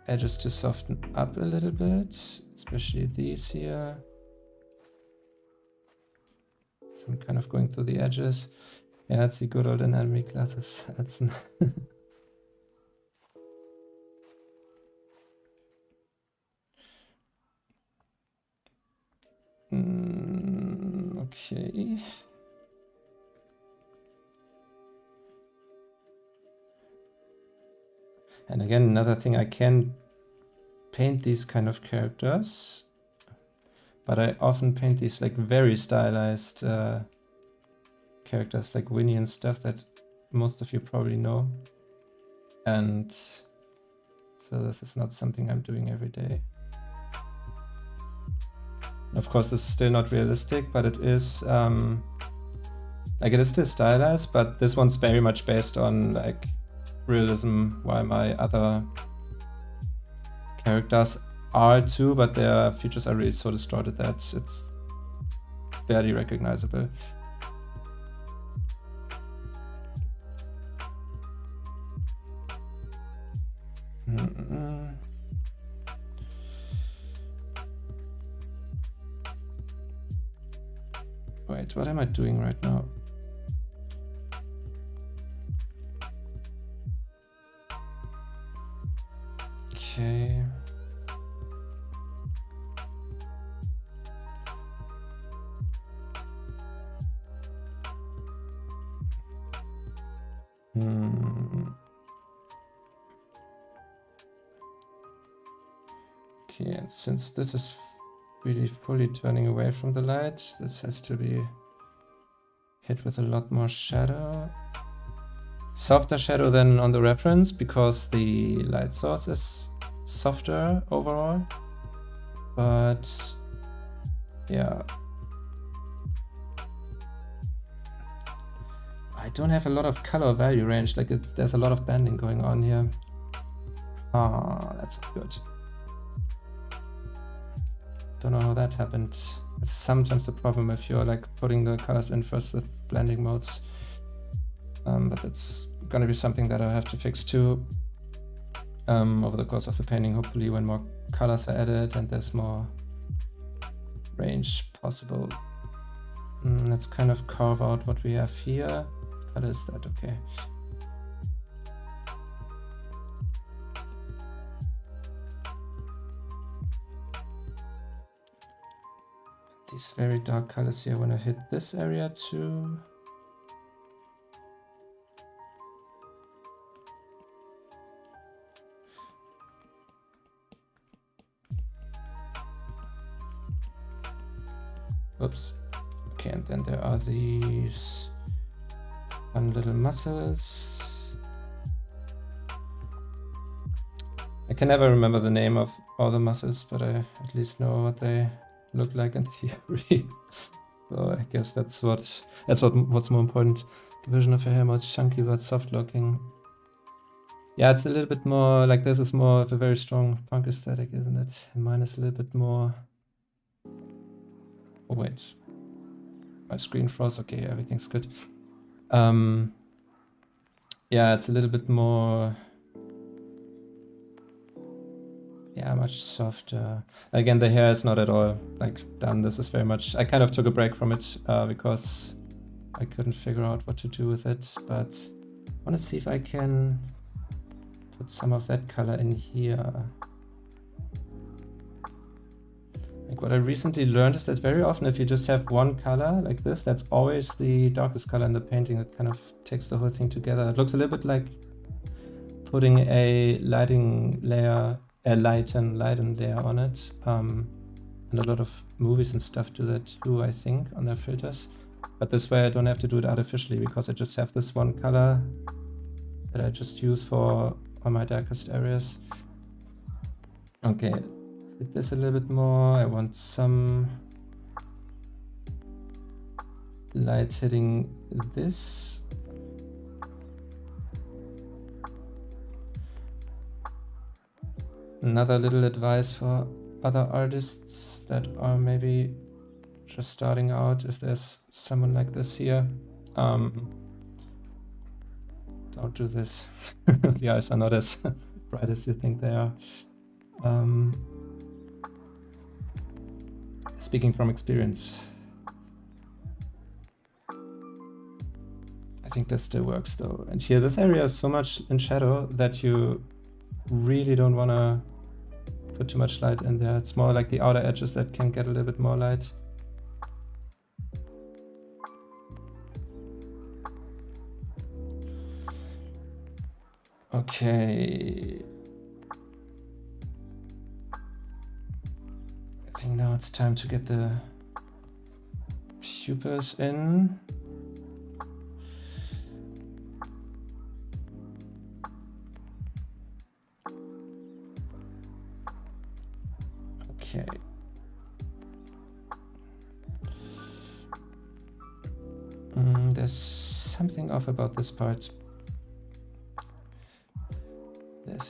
edges to soften up a little bit, especially these here. So I'm kind of going through the edges. Yeah, that's the good old anatomy classes. That's okay. And again, another thing, I can paint these kind of characters, but I often paint these like very stylized characters like Winnie and stuff that most of you probably know. And so this is not something I'm doing every day. Of course, this is still not realistic, but it is like, it is still stylized, but this one's very much based on like realism why my other characters are too, but their features are really so distorted that it's barely recognizable. Wait, what am I doing right now? Okay. Okay, and since this is really fully turning away from the light, this has to be hit with a lot more shadow. Softer shadow than on the reference because the light source is softer overall. But yeah. I don't have a lot of color value range, like there's a lot of banding going on here. Ah, that's good. Don't know how that happened. It's sometimes the problem if you're like putting the colors in first with blending modes. But it's gonna be something that I have to fix too over the course of the painting, hopefully when more colors are added and there's more range possible. Let's kind of carve out what we have here. What color is that? Okay. These very dark colors here, I want to hit this area too. Oops. Okay, and then there are these fun little muscles. I can never remember the name of all the muscles, but I at least know what they look like in theory. So I guess that's what's more important. The version of your hair more chunky but soft looking. Yeah, it's a little bit more like this is more of a very strong punk aesthetic, isn't it? And mine is a little bit more. Oh wait, my screen froze. Okay, everything's good. Yeah, it's a little bit more. Yeah, much softer. Again, the hair is not at all like done. This is very much. I kind of took a break from it because I couldn't figure out what to do with it. But I want to see if I can put some of that color in here. Like what I recently learned is that very often if you just have one color like this, that's always the darkest color in the painting. It kind of takes the whole thing together. It looks a little bit like putting a lighting layer, a lighten layer on it. And a lot of movies and stuff do that too, I think, on their filters. But this way I don't have to do it artificially because I just have this one color that I just use for all my darkest areas. Okay. Hit this a little bit more. I want some light hitting this. Another little advice for other artists that are maybe just starting out, if there's someone like this here, don't do this. The eyes are not as bright as you think they are. Speaking from experience, I think this still works though. And here, this area is so much in shadow that you really don't want to put too much light in there. It's more like the outer edges that can get a little bit more light. Okay. I think now it's time to get the pupils in. Okay. There's something off about this part.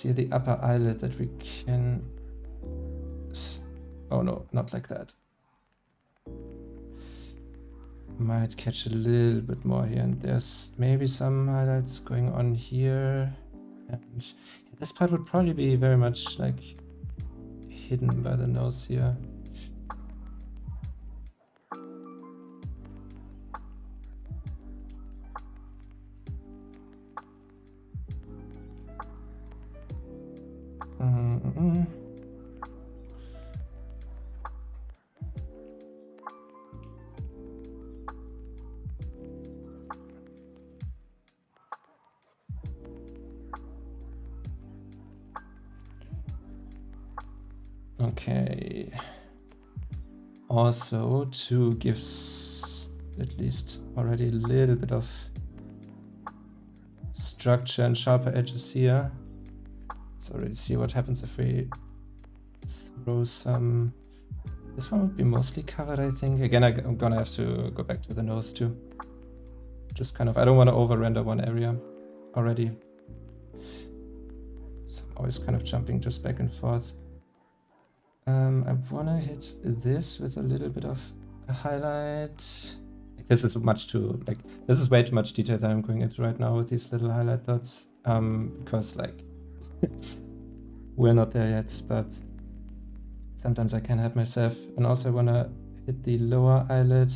see the upper eyelid that we can... Oh no, not like that. Might catch a little bit more here, and there's maybe some highlights going on here. And this part would probably be very much like hidden by the nose here. Okay. Also, to give at least already a little bit of structure and sharper edges here. Let's already see what happens if we throw some... This one would be mostly covered, I think. Again, I'm gonna have to go back to the nose too. Just kind of, I don't want to over-render one area already. So I'm always kind of jumping just back and forth. I wanna hit this with a little bit of a highlight. This is much too, like, this is way too much detail that I'm going into right now with these little highlight dots. Because, like, we're not there yet, but sometimes I can't help myself. And also I wanna hit the lower eyelid.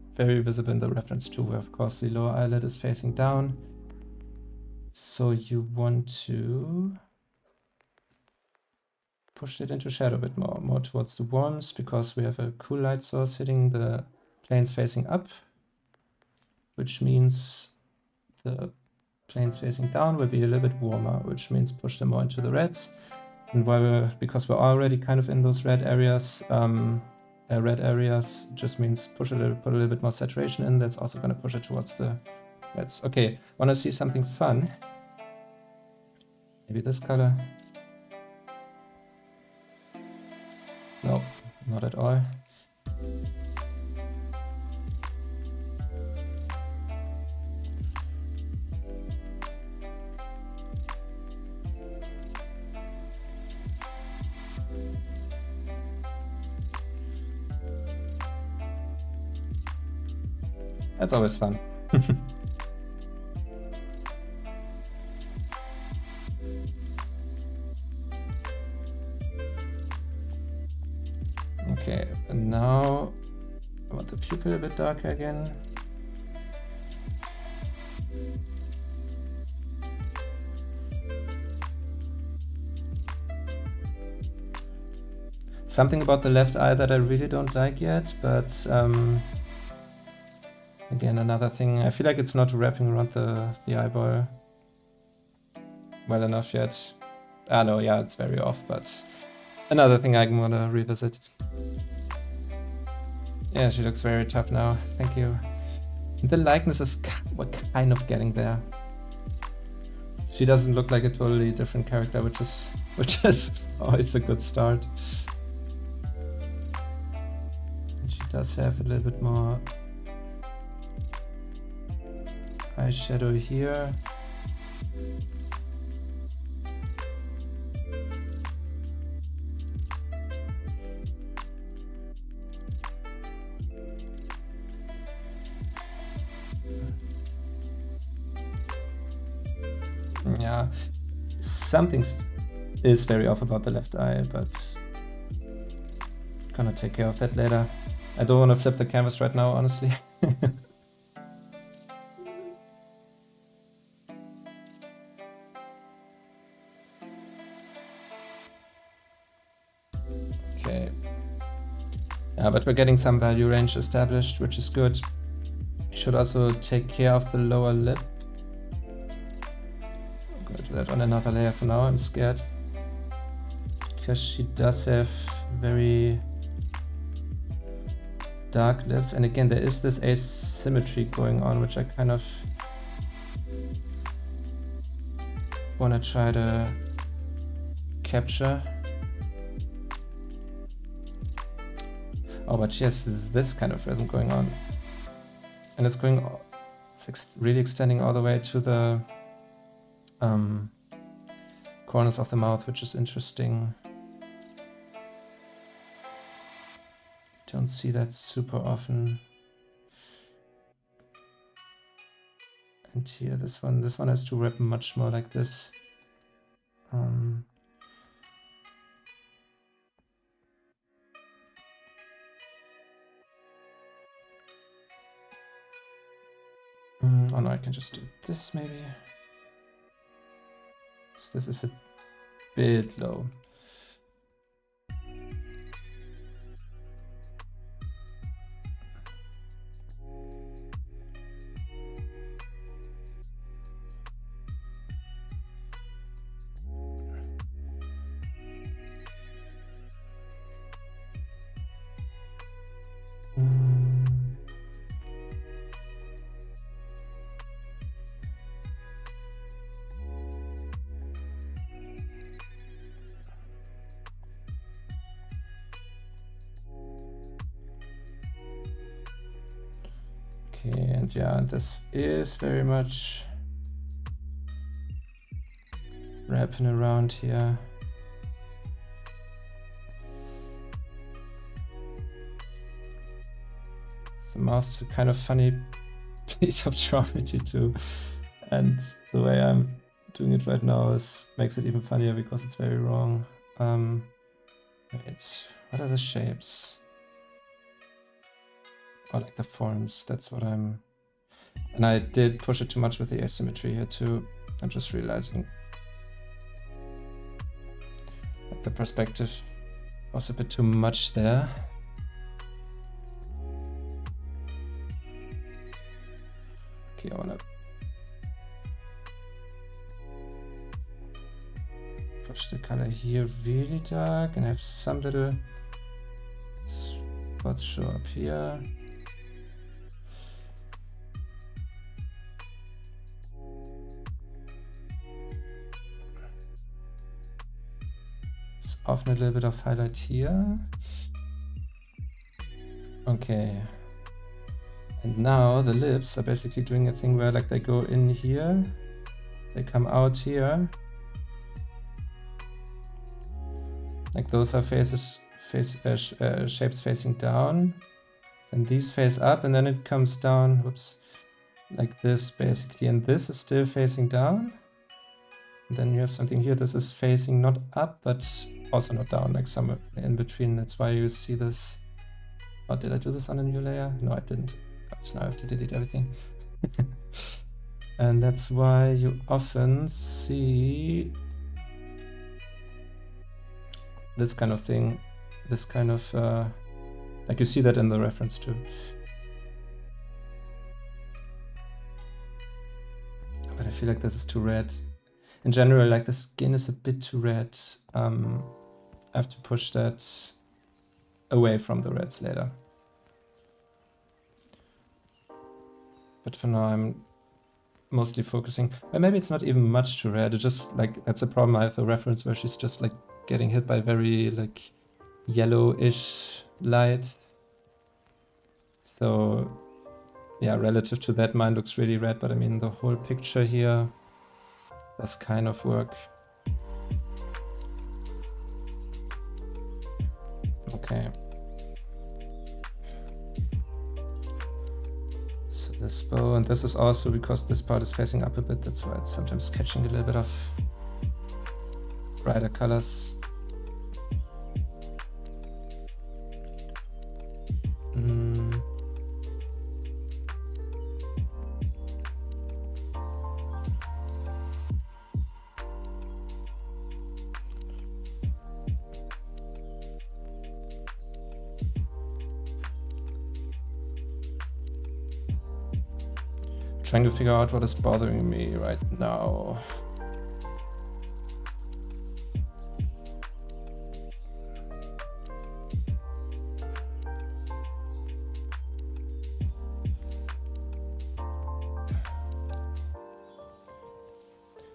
It's very visible in the reference too, where of course the lower eyelid is facing down. So you want to push it into shadow a bit more towards the worms, because we have a cool light source hitting the planes facing up, which means the planes facing down will be a little bit warmer, which means push them more into the reds. And because we're already kind of in those red areas just means put a little bit more saturation in. That's also going to push it towards the reds. Okay, want to see something fun? Maybe this color. No, not at all. That's always fun. Okay, and now I want the pupil a bit darker again. Something about the left eye that I really don't like yet, but again, another thing, I feel like it's not wrapping around the eyeball well enough yet. Ah no, yeah, it's very off, but another thing I'm gonna revisit. Yeah, she looks very tough now, thank you. The likeness is we're kind of getting there. She doesn't look like a totally different character, which is oh, it's a good start. And she does have a little bit more eyeshadow here. Yeah, something is very off about the left eye, but gonna take care of that later. I don't want to flip the canvas right now, honestly. Okay. Yeah, but we're getting some value range established, which is good. Should also take care of the lower lip. I'm going to do that on another layer for now, I'm scared. Because she does have very dark lips, and again there is this asymmetry going on, which I kind of want to try to capture. Oh, but she has this kind of rhythm going on, and it's going, really extending all the way to the corners of the mouth, which is interesting. Don't see that super often. And here, this one has to wrap much more like this. Oh no, I can just do this maybe. So this is a bit low. Okay, and yeah, this is very much wrapping around here. The mouth is a kind of funny piece of geometry too, and the way I'm doing it right now makes it even funnier because it's very wrong. Wait, what are the shapes? Or like the forms, that's what I'm... And I did push it too much with the asymmetry here too. I'm just realizing like the perspective was a bit too much there. Okay, I wanna push the color here really dark and have some little spots show up here. Often a little bit of highlight here. Okay. And now the lips are basically doing a thing where like they go in here, they come out here. Like those are shapes facing down. And these face up and then it comes down, whoops, like this basically. And this is still facing down. And then you have something here, this is facing not up, but also not down, like somewhere in between. That's why you see this. Oh, did I do this on a new layer? No, I didn't. So now I have to delete everything. And that's why you often see this kind of thing, this kind of, like you see that in the reference too. But I feel like this is too red. In general, like the skin is a bit too red. I have to push that away from the reds later. But for now, I'm mostly focusing. Well, maybe it's not even much too red. It's just like, that's a problem. I have a reference where she's just like getting hit by very like yellowish light. So yeah, relative to that, mine looks really red. But I mean, the whole picture here does kind of work. Okay. So this bow, and this is also because this part is facing up a bit, that's why it's sometimes catching a little bit of brighter colors. Trying to figure out what is bothering me right now.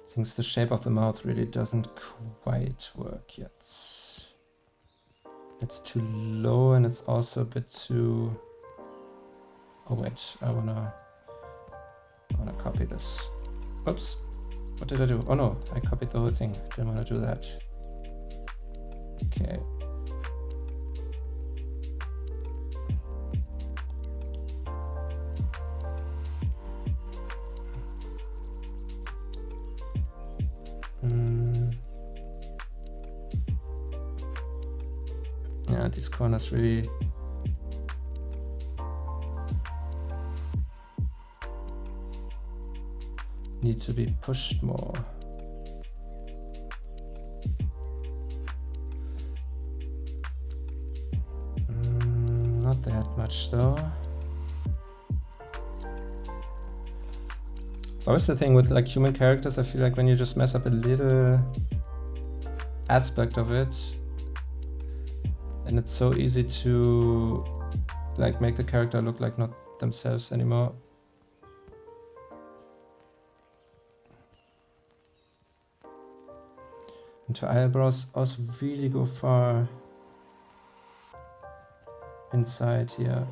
I think the shape of the mouth really doesn't quite work yet. It's too low and it's also a bit too... Oh wait, I wanna copy this. Oops. What did I do? Oh no, I copied the whole thing. Didn't want to do that. Okay. Yeah, these corners really need to be pushed more. Not that much though. It's always the thing with like human characters, I feel like when you just mess up a little aspect of it, and it's so easy to like make the character look like not themselves anymore. And to eyebrows also really go far inside here.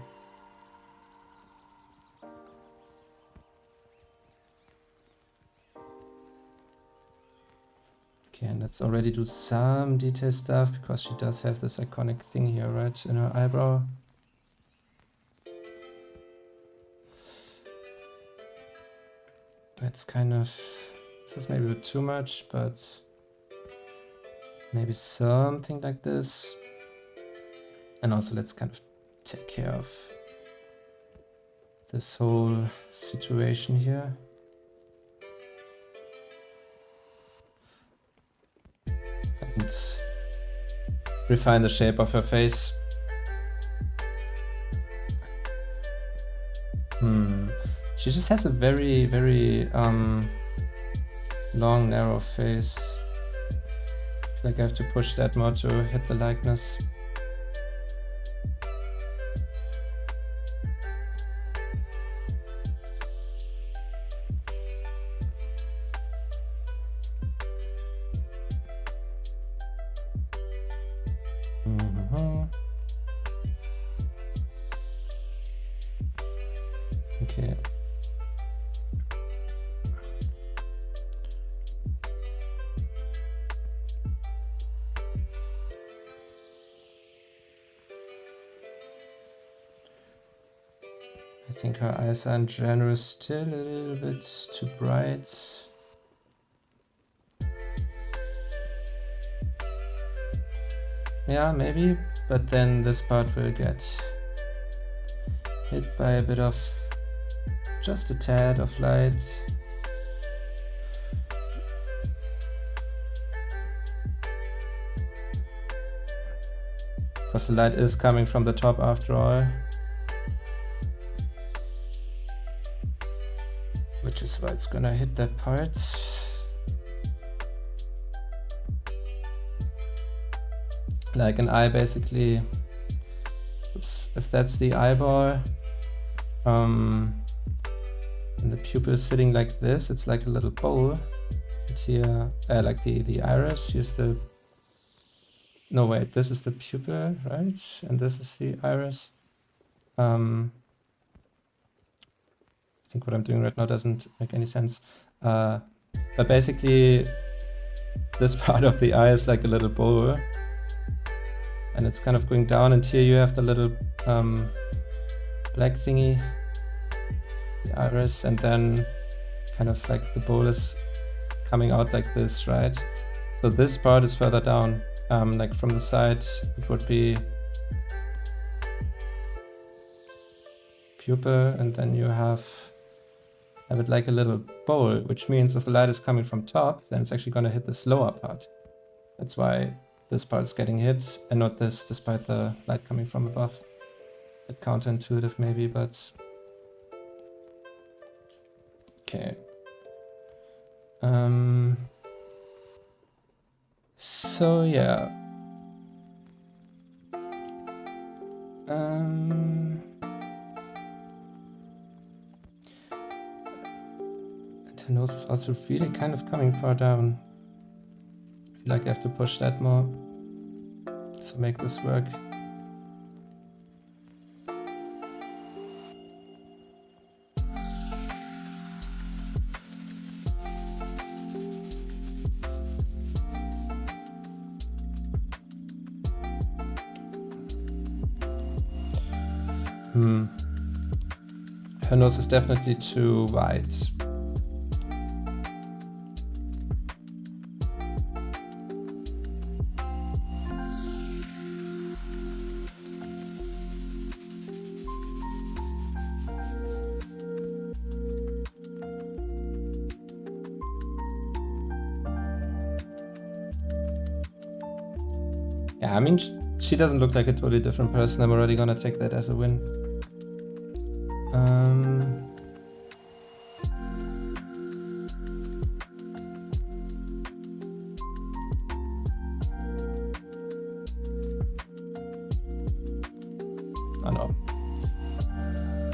Okay, and let's already do some detail stuff because she does have this iconic thing here, right, in her eyebrow. That's kind of, this is maybe a bit too much, but maybe something like this. And also let's kind of take care of this whole situation here. And refine the shape of her face. She just has a very, very long, narrow face. I feel like I have to push that more to hit the likeness. Okay. I think her eyes are in general still a little bit too bright. Yeah, maybe, but then this part will get hit by a bit of, just a tad of light. Because the light is coming from the top after all. Which is why it's gonna hit that part. Like an eye basically. Oops, if that's the eyeball, and the pupil is sitting like this, it's like a little bowl. And here, like the iris, here's the, no wait, this is the pupil, right? And this is the iris. I think what I'm doing right now doesn't make any sense. But basically, this part of the eye is like a little bowl. And it's kind of going down, and here you have the little black thingy, the iris, and then kind of like the bowl is coming out like this, right? So this part is further down, like from the side it would be pupil, and then you have it like a little bowl, which means if the light is coming from top, then it's actually going to hit this lower part. That's why this part is getting hit and not this, despite the light coming from above. A bit counterintuitive maybe, but okay. So yeah. And her nose is also really kind of coming far down. I feel like I have to push that more to make this work. Her nose is definitely too wide. Yeah, I mean, she doesn't look like a totally different person. I'm already gonna take that as a win. Oh no.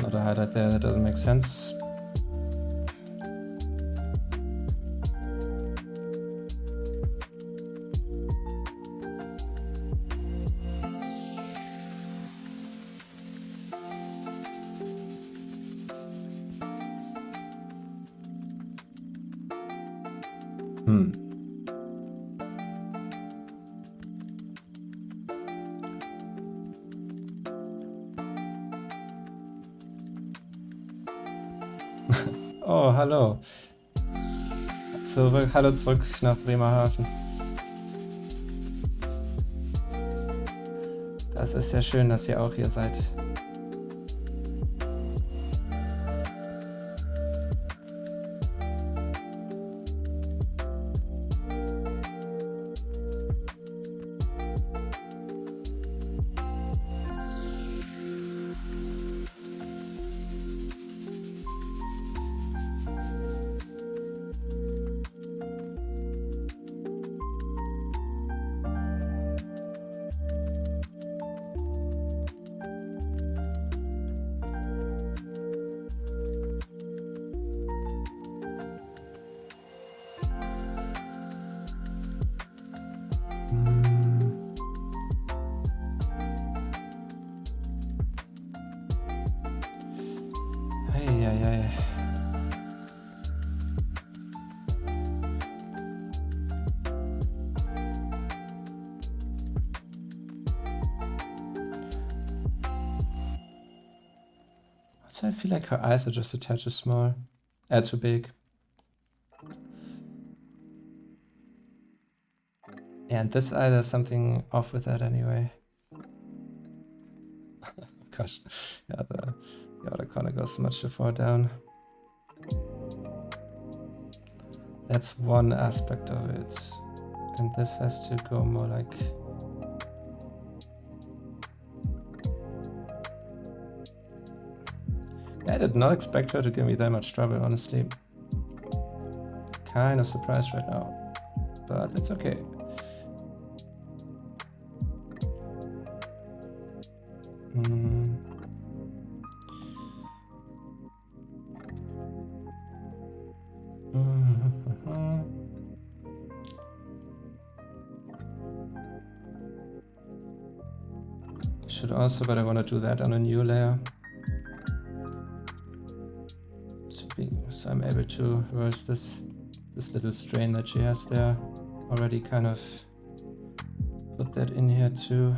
Not a highlight there, that doesn't make sense. Oh, hallo. Hallo zurück nach Bremerhaven. Das ist ja schön, dass ihr auch hier seid. So I feel like her eyes are just a touch too small, too big. Yeah, and this eye, there's something off with that anyway. Gosh, yeah, the other corner goes much too far down. That's one aspect of it. And this has to go more like... I did not expect her to give me that much trouble, honestly. Kind of surprised right now, but it's okay. Should also, but I want to do that on a new layer. So I'm able to reverse this little strain that she has there. Already kind of put that in here too.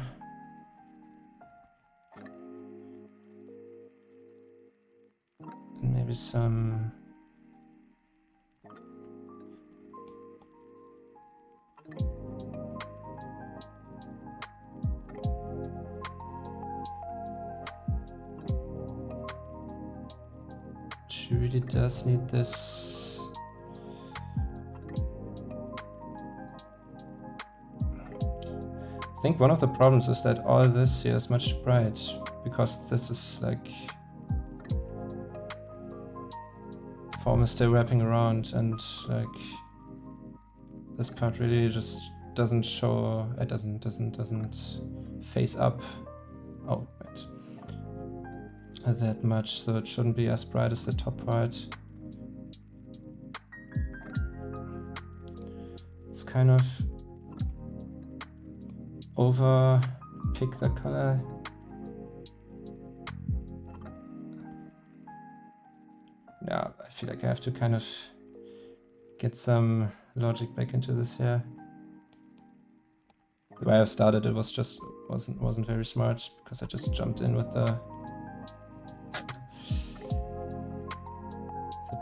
And maybe some... She really does need this. I think one of the problems is that all this here is much bright, because this is like foam is still wrapping around, and like this part really just doesn't show. It doesn't face up. Oh wait. That much, so it shouldn't be as bright as the top part. It's kind of over pick the color. Yeah, I feel like I have to kind of get some logic back into this here. The way I started it was just wasn't very smart, because I just jumped in with the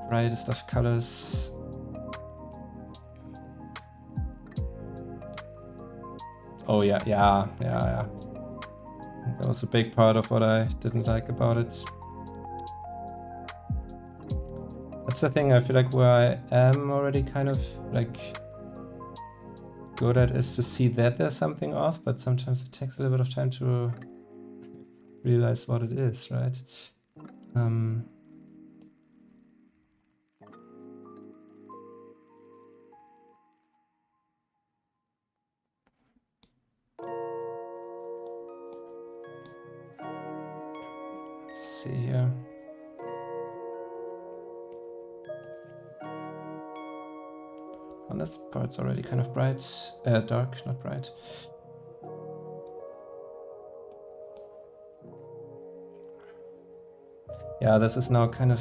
brightest of colors. Oh yeah. That was a big part of what I didn't like about it. That's the thing, I feel like where I am already kind of like good at is to see that there's something off, but sometimes it takes a little bit of time to realize what it is, right? Let's see here. On this part's already kind of bright, dark, not bright. Yeah, this is now kind of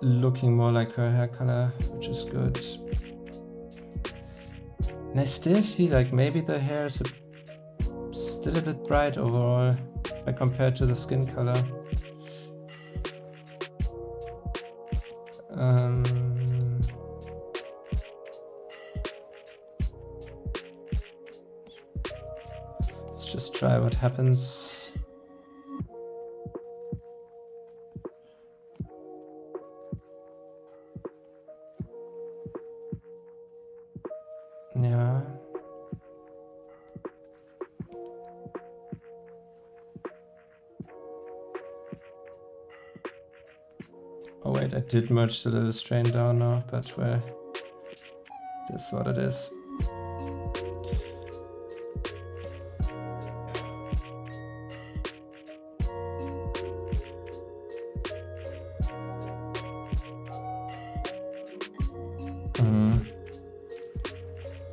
looking more like her hair color, which is good. And I still feel like maybe the hair is still a bit bright overall, if I compare to the skin color. Let's just try what happens. Yeah. Oh wait, I did merge the little strain down now, but where? This is what it is.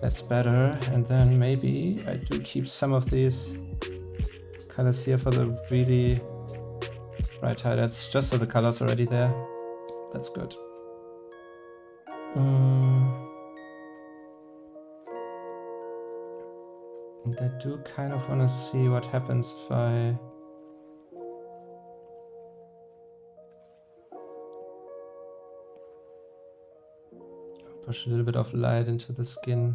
That's better, and then maybe I do keep some of these colors here for the really bright highlights, just so the color's already there. That's good. And I do kind of want to see what happens if I push a little bit of light into the skin.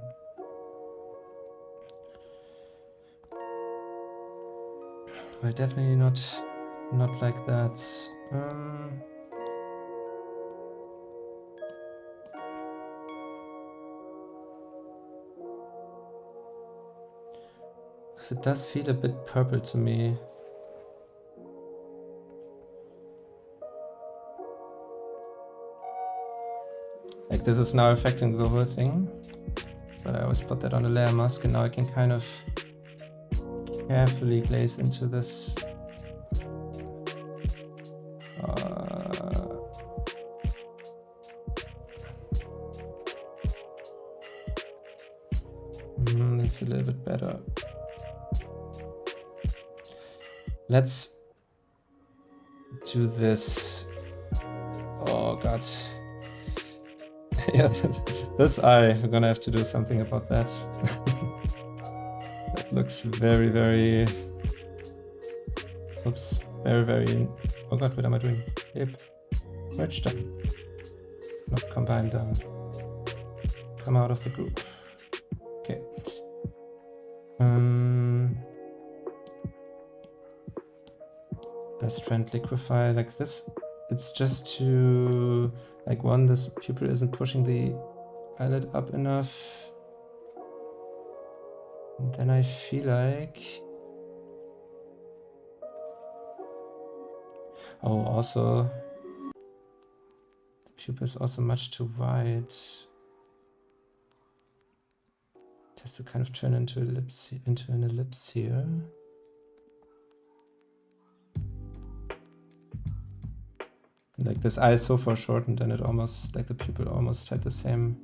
Well, definitely not like that. Because it does feel a bit purple to me. Like this is now affecting the whole thing, but I always put that on a layer mask, and now I can kind of carefully glaze into this. It's a little bit better. Let's do this. Oh god. Yeah, this eye, we're gonna have to do something about that. That looks very, very... Oops. Very, very... Oh god, what am I doing? Yep. Merge down. Not combine down. Come out of the group. Okay. Best friend liquefy like this. It's just to, like, one, this pupil isn't pushing the eyelid up enough. And then I feel like... Oh, also, the pupil is also much too wide. It has to kind of turn into an ellipse here. Like this eye is so far shortened, and it almost, like the pupil almost had the same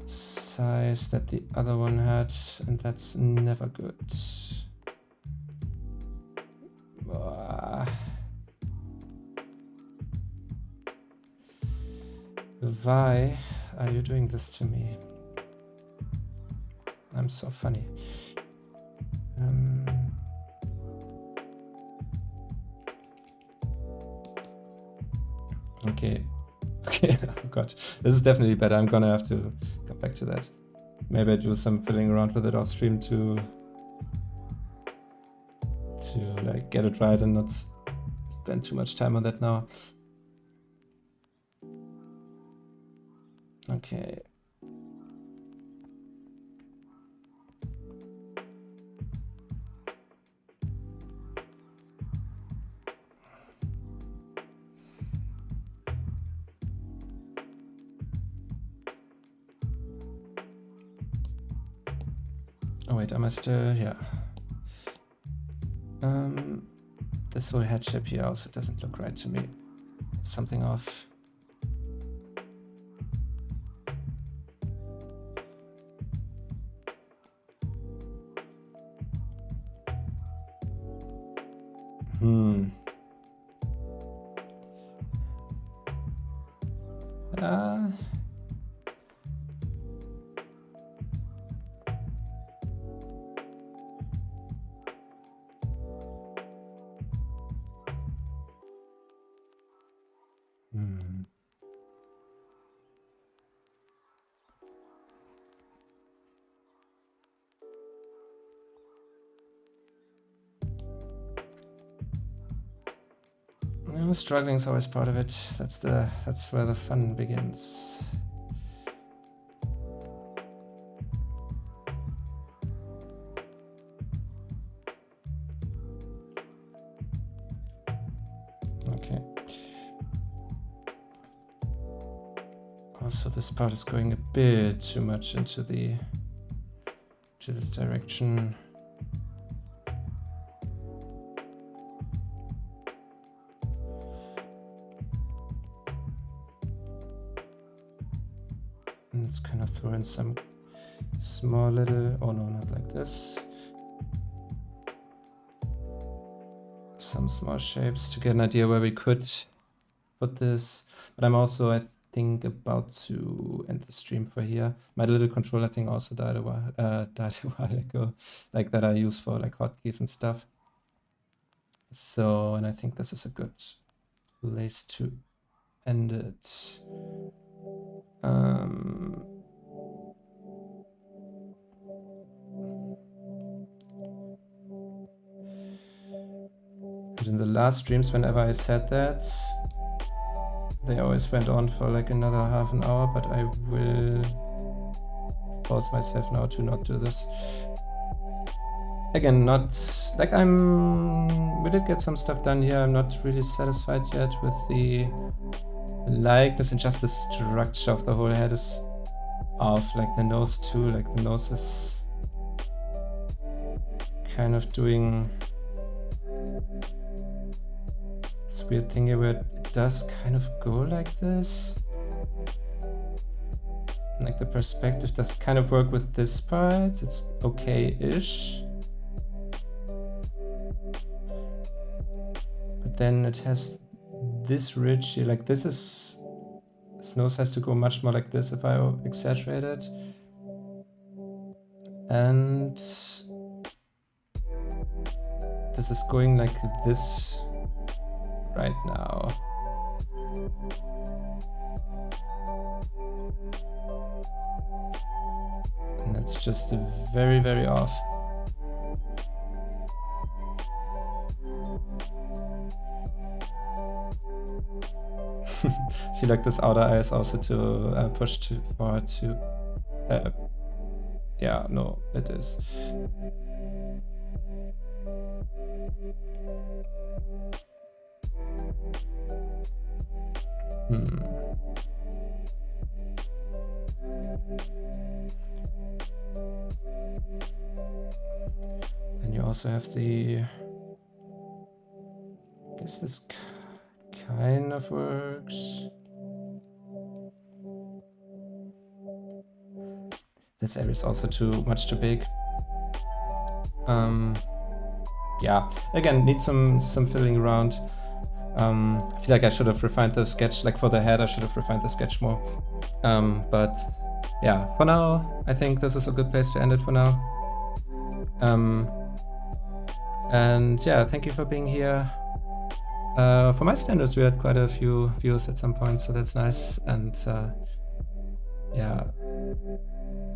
size that the other one had, and that's never good. Why are you doing this to me? I'm so funny. Okay. Okay, oh god. This is definitely better. I'm gonna have to go back to that. Maybe I do some fiddling around with it off stream to like get it right and not spend too much time on that now. Okay. Oh wait, I must, yeah. This whole head shape here also doesn't look right to me. It's something off. Struggling is always part of it. That's where the fun begins. Okay. Also, this part is going a bit too much into this direction. Let's kind of throw in some small little, oh no, not like this. Some small shapes to get an idea where we could put this. But I'm also, I think, about to end the stream for here. My little controller thing also died a while ago, like that I use for like hotkeys and stuff. So, and I think this is a good place to end it. But in the last streams, whenever I said that, they always went on for like another half an hour, but I will force myself now to not do this. Again, not like we did get some stuff done here. I'm not really satisfied yet with the likeness, and just the structure of the whole head is off, like the nose too, like the nose is kind of doing this weird thing here where it does kind of go like this. Like the perspective does kind of work with this part, it's okay-ish. But then it has this ridge here, like this nose has to go much more like this if I exaggerate it. And this is going like this right now. And that's just very, very off. I feel like this outer eye is also to push too far to... yeah, no, it is. Then you also have the... I guess this kind of works. This area is also too big. Yeah, again, need some fiddling around. I feel like I should have refined the sketch, like for the head I should have refined the sketch more. But yeah, for now, I think this is a good place to end it for now. And yeah, thank you for being here. For my standards, we had quite a few views at some point, so that's nice. And yeah,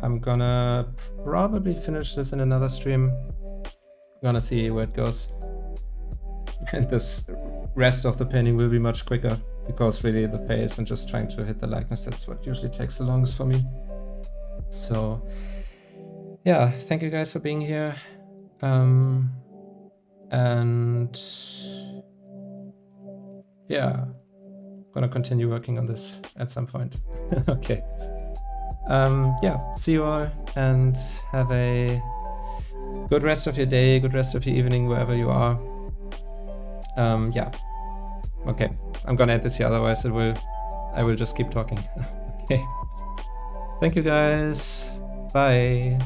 I'm gonna probably finish this in another stream. Gonna see where it goes. And this rest of the painting will be much quicker, because really the pace and just trying to hit the likeness, that's what usually takes the longest for me. So yeah, thank you guys for being here. And yeah, gonna continue working on this at some point. Okay. Yeah, see you all, and have a good rest of your day, good rest of your evening, wherever you are. Yeah. Okay, I'm gonna end this here, otherwise I will just keep talking. Okay. Thank you guys. Bye.